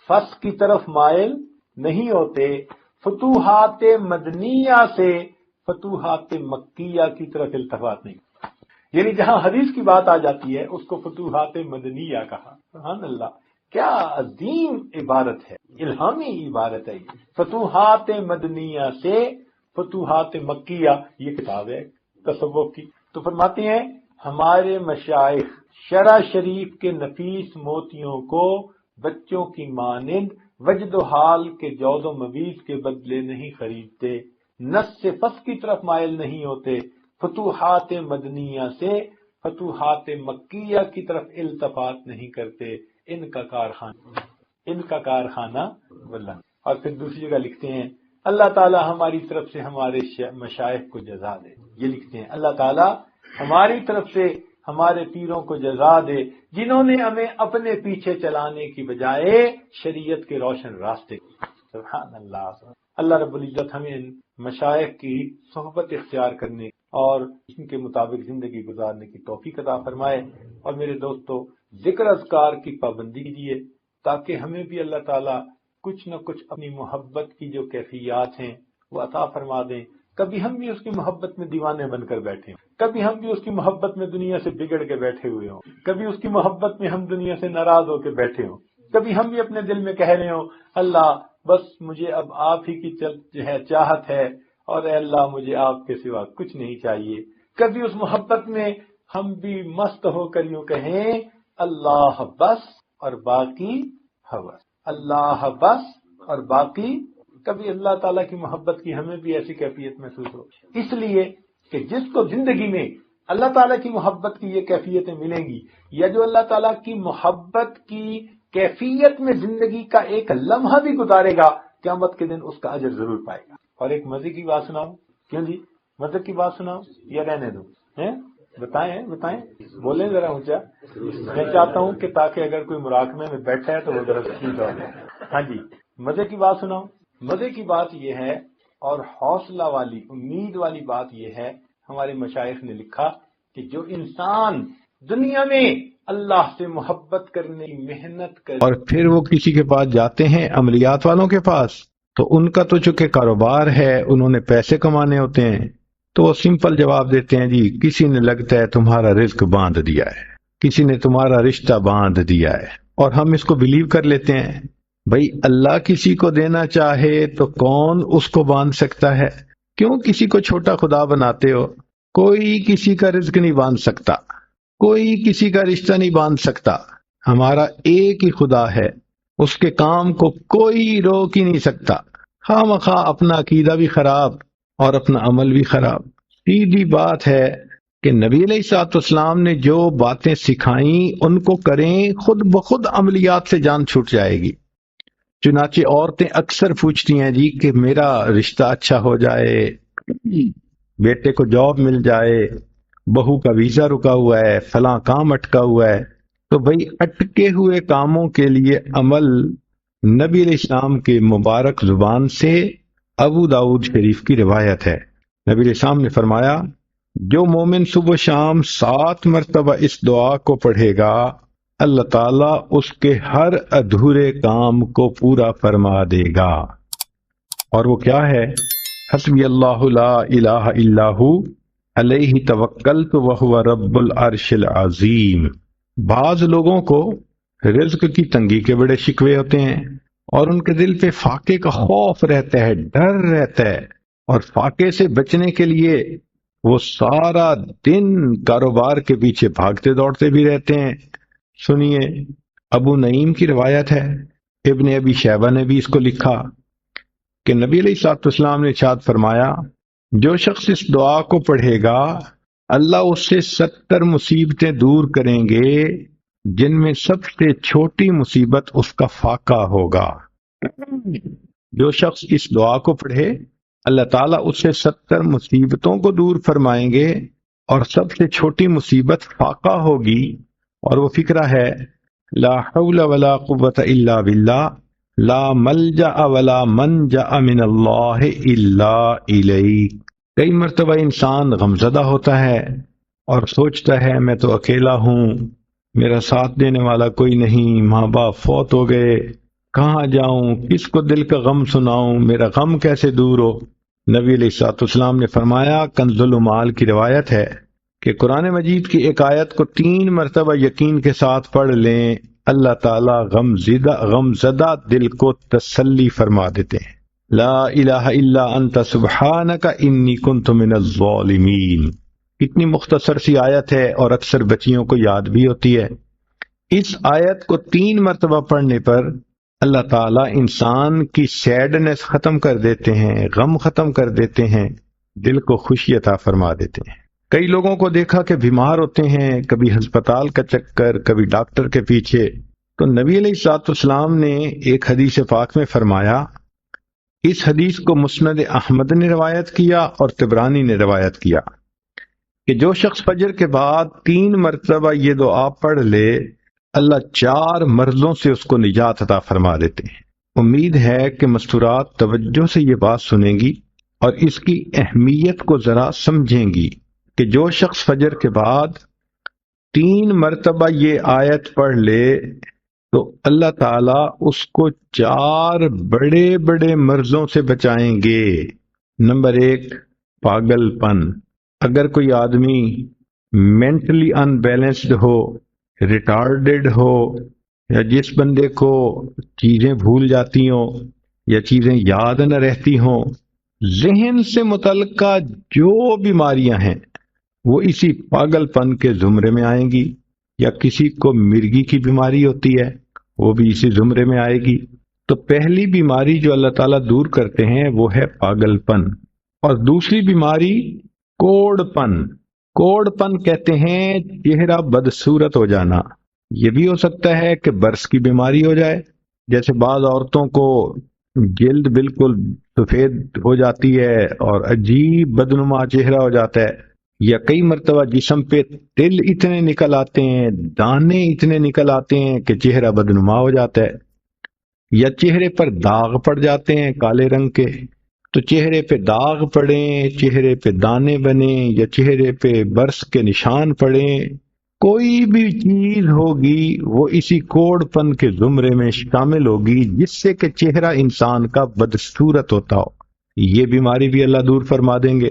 فس کی طرف مائل نہیں ہوتے. فتوحات مدنیہ سے فتوحات مکیہ کی طرف التفات نہیں. یعنی جہاں حدیث کی بات آ جاتی ہے اس کو فتوحات مدنیہ کہا. سبحان اللہ. کیا عظیم عبارت ہے، الہامی عبارت ہے. فتوحات مدنیہ سے فتوحات مکیہ یہ کتاب ہے تصوف کی. تو فرماتے ہیں ہمارے مشائخ شرع شریف کے نفیس موتیوں کو بچوں کی مانند وجد و حال کے جوز و مویز کے بدلے نہیں خریدتے، نص سے فس کی طرف مائل نہیں ہوتے، فتوحات مدنیہ سے فتوحات مکیہ کی طرف التفات نہیں کرتے، ان کا کارخانہ بلند۔ اور پھر دوسری جگہ لکھتے ہیں اللہ تعالی ہماری طرف سے ہمارے مشائخ کو جزا دے، یہ لکھتے ہیں اللہ تعالی ہماری طرف سے ہمارے پیروں کو جزا دے جنہوں نے ہمیں اپنے پیچھے چلانے کی بجائے شریعت کے روشن راستے کی۔ سبحان اللہ۔ اللہ رب العزت ہمیں ان مشائخ کی صحبت اختیار کرنے اور ان کے مطابق زندگی گزارنے کی توفیق عطا فرمائے۔ اور میرے دوستو، ذکر اذکار کی پابندی کیجیے تاکہ ہمیں بھی اللہ تعالیٰ کچھ نہ کچھ اپنی محبت کی جو کیفیات ہیں وہ عطا فرما دیں۔ کبھی ہم بھی اس کی محبت میں دیوانے بن کر بیٹھے ہوں، کبھی ہم بھی اس کی محبت میں دنیا سے بگڑ کے بیٹھے ہوئے ہوں، کبھی اس کی محبت میں ہم دنیا سے ناراض ہو کے بیٹھے ہوں، کبھی ہم بھی اپنے دل میں کہہ رہے ہوں اللہ بس مجھے اب آپ ہی کی چاہت ہے اور اے اللہ مجھے آپ کے سوا کچھ نہیں چاہیے۔ کبھی اس محبت میں ہم بھی مست ہو کر یوں کہیں اللہ بس اور باقی ہوس، اللہ بس اور باقی۔ کبھی اللہ تعالیٰ کی محبت کی ہمیں بھی ایسی کیفیت محسوس ہو، اس لیے کہ جس کو زندگی میں اللہ تعالیٰ کی محبت کی یہ کیفیتیں ملیں گی، یا جو اللہ تعالیٰ کی محبت کی کیفیت میں زندگی کا ایک لمحہ بھی گزارے گا، قیامت کے دن اس کا اجر ضرور پائے گا۔ اور ایک مزے کی بات سناؤں؟ کیوں جی مزے کی بات سناؤں یا رہنے دوں؟ بتائیں بولیں ذرا اونچا۔ میں چاہتا ہوں کہ تاکہ اگر کوئی مراقبے میں بیٹھا ہے تو وہ ذرا سیدھا ہو جائے۔ ہاں جی، مزے کی بات سناؤں؟ مزے کی بات یہ ہے اور حوصلہ والی امید والی بات یہ ہے، ہمارے مشائخ نے لکھا کہ جو انسان دنیا میں اللہ سے محبت کرنے کی محنت کرے اور پھر وہ کسی کے پاس جاتے ہیں عملیات والوں کے پاس، تو ان کا تو چونکہ کاروبار ہے، انہوں نے پیسے کمانے ہوتے ہیں، تو وہ سمپل جواب دیتے ہیں جی کسی نے لگتا ہے تمہارا رزق باندھ دیا ہے، کسی نے تمہارا رشتہ باندھ دیا ہے، اور ہم اس کو بلیو کر لیتے ہیں۔ بھئی اللہ کسی کو دینا چاہے تو کون اس کو باندھ سکتا ہے؟ کیوں کسی کو چھوٹا خدا بناتے ہو؟ کوئی کسی کا رزق نہیں باندھ سکتا، کوئی کسی کا رشتہ نہیں باندھ سکتا۔ ہمارا ایک ہی خدا ہے، اس کے کام کو کوئی روک ہی نہیں سکتا۔ خواہ مخواہ اپنا عقیدہ بھی خراب اور اپنا عمل بھی خراب۔ سیدھی بات ہے کہ نبی علیہ الصلوۃ والسلام نے جو باتیں سکھائیں ان کو کریں، خود بخود عملیات سے جان چھوٹ جائے گی۔ چنانچہ عورتیں اکثر پوچھتی ہیں جی کہ میرا رشتہ اچھا ہو جائے، بیٹے کو جاب مل جائے، بہو کا ویزا رکا ہوا ہے، فلاں کام اٹکا ہوا ہے۔ تو بھئی اٹکے ہوئے کاموں کے لیے عمل نبی علیہ السلام کے مبارک زبان سے ابو داؤد شریف کی روایت ہے۔ نبی علیہ السلام نے فرمایا جو مومن صبح و شام 7 مرتبہ اس دعا کو پڑھے گا، اللہ تعالیٰ اس کے ہر ادھورے کام کو پورا فرما دے گا۔ اور وہ کیا ہے؟ حسبی اللہ لا الہ الا ہو علیہ توکلت وہو رب العرش العظیم۔ بعض لوگوں کو رزق کی تنگی کے بڑے شکوے ہوتے ہیں اور ان کے دل پہ فاقے کا خوف رہتا ہے، ڈر رہتا ہے، اور فاقے سے بچنے کے لیے وہ سارا دن کاروبار کے پیچھے بھاگتے دوڑتے بھی رہتے ہیں۔ سنیے، ابو نعیم کی روایت ہے، ابن ابی شیبہ نے بھی اس کو لکھا کہ نبی علیہ الصلوۃ والسلام نے ارشاد فرمایا جو شخص اس دعا کو پڑھے گا اللہ اس سے 70 مصیبتیں دور کریں گے، جن میں سب سے چھوٹی مصیبت اس کا فاقہ ہوگا۔ جو شخص اس دعا کو پڑھے اللہ تعالیٰ اس سے 70 مصیبتوں کو دور فرمائیں گے اور سب سے چھوٹی مصیبت فاقہ ہوگی، اور وہ فقرہ ہے لا حول ولا قوة الا باللہ لا ملجأ ولا منجأ من اللہ الا الیہ۔ کئی مرتبہ انسان غمزدہ ہوتا ہے اور سوچتا ہے میں تو اکیلا ہوں، میرا ساتھ دینے والا کوئی نہیں، ماں باپ فوت ہو گئے، کہاں جاؤں، کس کو دل کا غم سناؤں، میرا غم کیسے دور ہو؟ نبی علیہ الصلوۃ والسلام نے فرمایا، کنز المال کی روایت ہے کہ قرآن مجید کی ایک آیت کو 3 مرتبہ یقین کے ساتھ پڑھ لیں، اللہ تعالیٰ غمزدہ دل کو تسلی فرما دیتے ہیں۔ لا الہ الا انت سبحانک انی کنت من الظالمین۔ کتنی مختصر سی آیت ہے اور اکثر بچیوں کو یاد بھی ہوتی ہے۔ اس آیت کو 3 مرتبہ پڑھنے پر اللہ تعالیٰ انسان کی سیڈنس ختم کر دیتے ہیں، غم ختم کر دیتے ہیں، دل کو خوشی عطا فرما دیتے ہیں۔ کئی لوگوں کو دیکھا کہ بیمار ہوتے ہیں، کبھی ہسپتال کا چکر، کبھی ڈاکٹر کے پیچھے، تو نبی علیہ الصلوۃ والسلام نے ایک حدیث پاک میں فرمایا، اس حدیث کو مسند احمد نے روایت کیا اور طبرانی نے روایت کیا کہ جو شخص فجر کے بعد 3 مرتبہ یہ دعا پڑھ لے، اللہ 4 مرضوں سے اس کو نجات عطا فرما دیتے ہیں۔ امید ہے کہ مستورات توجہ سے یہ بات سنیں گی اور اس کی اہمیت کو ذرا سمجھیں گی کہ جو شخص فجر کے بعد 3 مرتبہ یہ آیت پڑھ لے تو اللہ تعالیٰ اس کو 4 بڑے بڑے مرضوں سے بچائیں گے۔ نمبر 1، پاگل پن۔ اگر کوئی آدمی مینٹلی ان بیلنسڈ ہو، ریٹارڈڈ ہو، یا جس بندے کو چیزیں بھول جاتی ہوں یا چیزیں یاد نہ رہتی ہوں، ذہن سے متعلقہ جو بیماریاں ہیں وہ اسی پاگل پن کے زمرے میں آئیں گی، یا کسی کو مرگی کی بیماری ہوتی ہے وہ بھی اسی زمرے میں آئے گی۔ تو پہلی بیماری جو اللہ تعالیٰ دور کرتے ہیں وہ ہے پاگل پن، اور دوسری بیماری کوڑ پن۔ کوڑ پن کہتے ہیں چہرہ بدصورت ہو جانا۔ یہ بھی ہو سکتا ہے کہ برس کی بیماری ہو جائے، جیسے بعض عورتوں کو جلد بالکل سفید ہو جاتی ہے اور عجیب بدنما چہرہ ہو جاتا ہے، یا کئی مرتبہ جسم پہ تل اتنے نکل آتے ہیں، دانے اتنے نکل آتے ہیں کہ چہرہ بدنما ہو جاتا ہے، یا چہرے پر داغ پڑ جاتے ہیں کالے رنگ کے۔ تو چہرے پہ داغ پڑیں، چہرے پہ دانے بنیں، یا چہرے پہ برس کے نشان پڑیں، کوئی بھی چیز ہوگی وہ اسی کوڑ پن کے زمرے میں شامل ہوگی جس سے کہ چہرہ انسان کا بدصورت ہوتا ہو۔ یہ بیماری بھی اللہ دور فرما دیں گے۔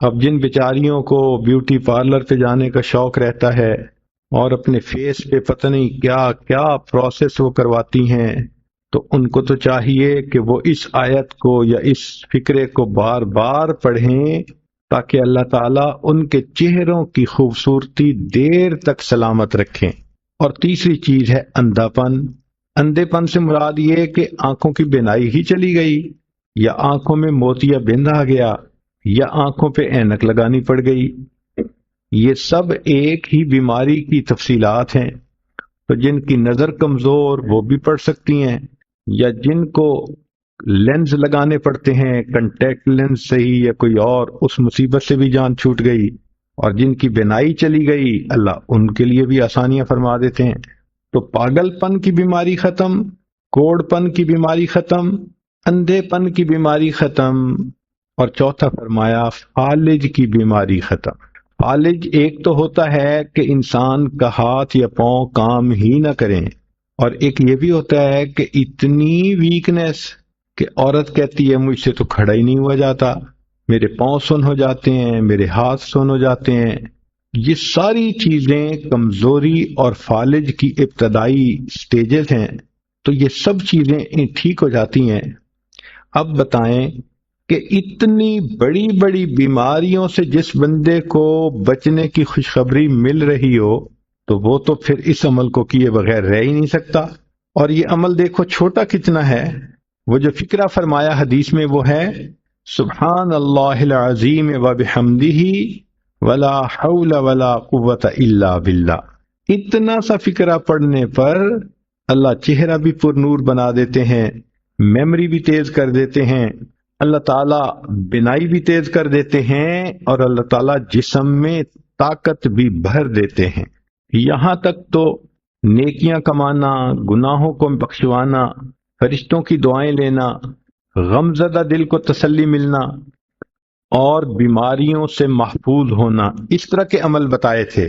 اب جن بیچاریوں کو بیوٹی پارلر پہ جانے کا شوق رہتا ہے اور اپنے فیس پہ پتہ نہیں کیا کیا پروسیس وہ کرواتی ہیں، تو ان کو تو چاہیے کہ وہ اس آیت کو یا اس فکرے کو بار بار پڑھیں تاکہ اللہ تعالیٰ ان کے چہروں کی خوبصورتی دیر تک سلامت رکھیں۔ اور تیسری چیز ہے اندھا پن۔ اندھے پن سے مراد یہ کہ آنکھوں کی بینائی ہی چلی گئی، یا آنکھوں میں موتیا بند آ گیا، یا آنکھوں پہ اینک لگانی پڑ گئی۔ یہ سب ایک ہی بیماری کی تفصیلات ہیں۔ تو جن کی نظر کمزور وہ بھی پڑھ سکتی ہیں، یا جن کو لینز لگانے پڑتے ہیں، کنٹیکٹ لینز صحیح یا کوئی اور، اس مصیبت سے بھی جان چھوٹ گئی، اور جن کی بینائی چلی گئی اللہ ان کے لیے بھی آسانیاں فرما دیتے ہیں۔ تو پاگل پن کی بیماری ختم، کوڑ پن کی بیماری ختم، اندھے پن کی بیماری ختم، اور چوتھا فرمایا فالج کی بیماری ختم۔ فالج ایک تو ہوتا ہے کہ انسان کا ہاتھ یا پاؤں کام ہی نہ کریں، اور ایک یہ بھی ہوتا ہے کہ اتنی ویکنیس کہ عورت کہتی ہے مجھ سے تو کھڑا ہی نہیں ہوا جاتا، میرے پاؤں سن ہو جاتے ہیں، میرے ہاتھ سن ہو جاتے ہیں۔ یہ ساری چیزیں کمزوری اور فالج کی ابتدائی سٹیجز ہیں، تو یہ سب چیزیں ٹھیک ہو جاتی ہیں۔ اب بتائیں کہ اتنی بڑی بڑی بیماریوں سے جس بندے کو بچنے کی خوشخبری مل رہی ہو تو وہ تو پھر اس عمل کو کیے بغیر رہ ہی نہیں سکتا۔ اور یہ عمل دیکھو چھوٹا کتنا ہے، وہ جو فکرہ فرمایا حدیث میں وہ ہے سبحان اللہ العظیم وبحمدہ ولا حول ولا قوت الا باللہ۔ اتنا سا فکرہ پڑھنے پر اللہ چہرہ بھی پر نور بنا دیتے ہیں، میموری بھی تیز کر دیتے ہیں، اللہ تعالیٰ بینائی بھی تیز کر دیتے ہیں، اور اللہ تعالیٰ جسم میں طاقت بھی بھر دیتے ہیں۔ یہاں تک تو نیکیاں کمانا، گناہوں کو بخشوانا، فرشتوں کی دعائیں لینا، غمزدہ دل کو تسلی ملنا، اور بیماریوں سے محفوظ ہونا، اس طرح کے عمل بتائے تھے۔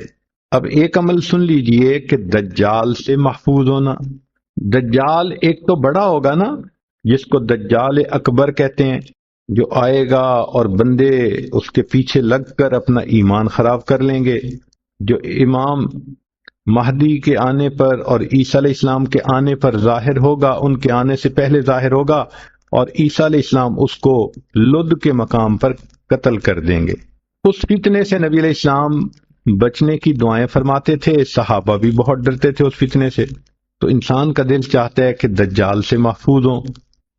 اب ایک عمل سن لیجئے کہ دجال سے محفوظ ہونا۔ دجال ایک تو بڑا ہوگا نا، جس کو دجال اکبر کہتے ہیں، جو آئے گا اور بندے اس کے پیچھے لگ کر اپنا ایمان خراب کر لیں گے، جو امام مہدی کے آنے پر اور عیسیٰ علیہ السلام کے آنے پر ظاہر ہوگا، ان کے آنے سے پہلے ظاہر ہوگا، اور عیسیٰ علیہ السلام اس کو لد کے مقام پر قتل کر دیں گے۔ اس فتنے سے نبی علیہ السلام بچنے کی دعائیں فرماتے تھے، صحابہ بھی بہت ڈرتے تھے اس فتنے سے۔ تو انسان کا دل چاہتا ہے کہ دجال سے محفوظ ہوں۔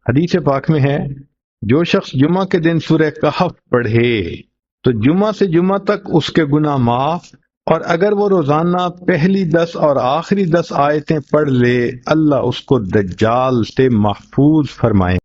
حدیث پاک میں ہے جو شخص جمعہ کے دن سورہ کہف پڑھے تو جمعہ سے جمعہ تک اس کے گناہ معاف، اور اگر وہ روزانہ پہلی 10 اور آخری 10 آیتیں پڑھ لے اللہ اس کو دجال سے محفوظ فرمائے۔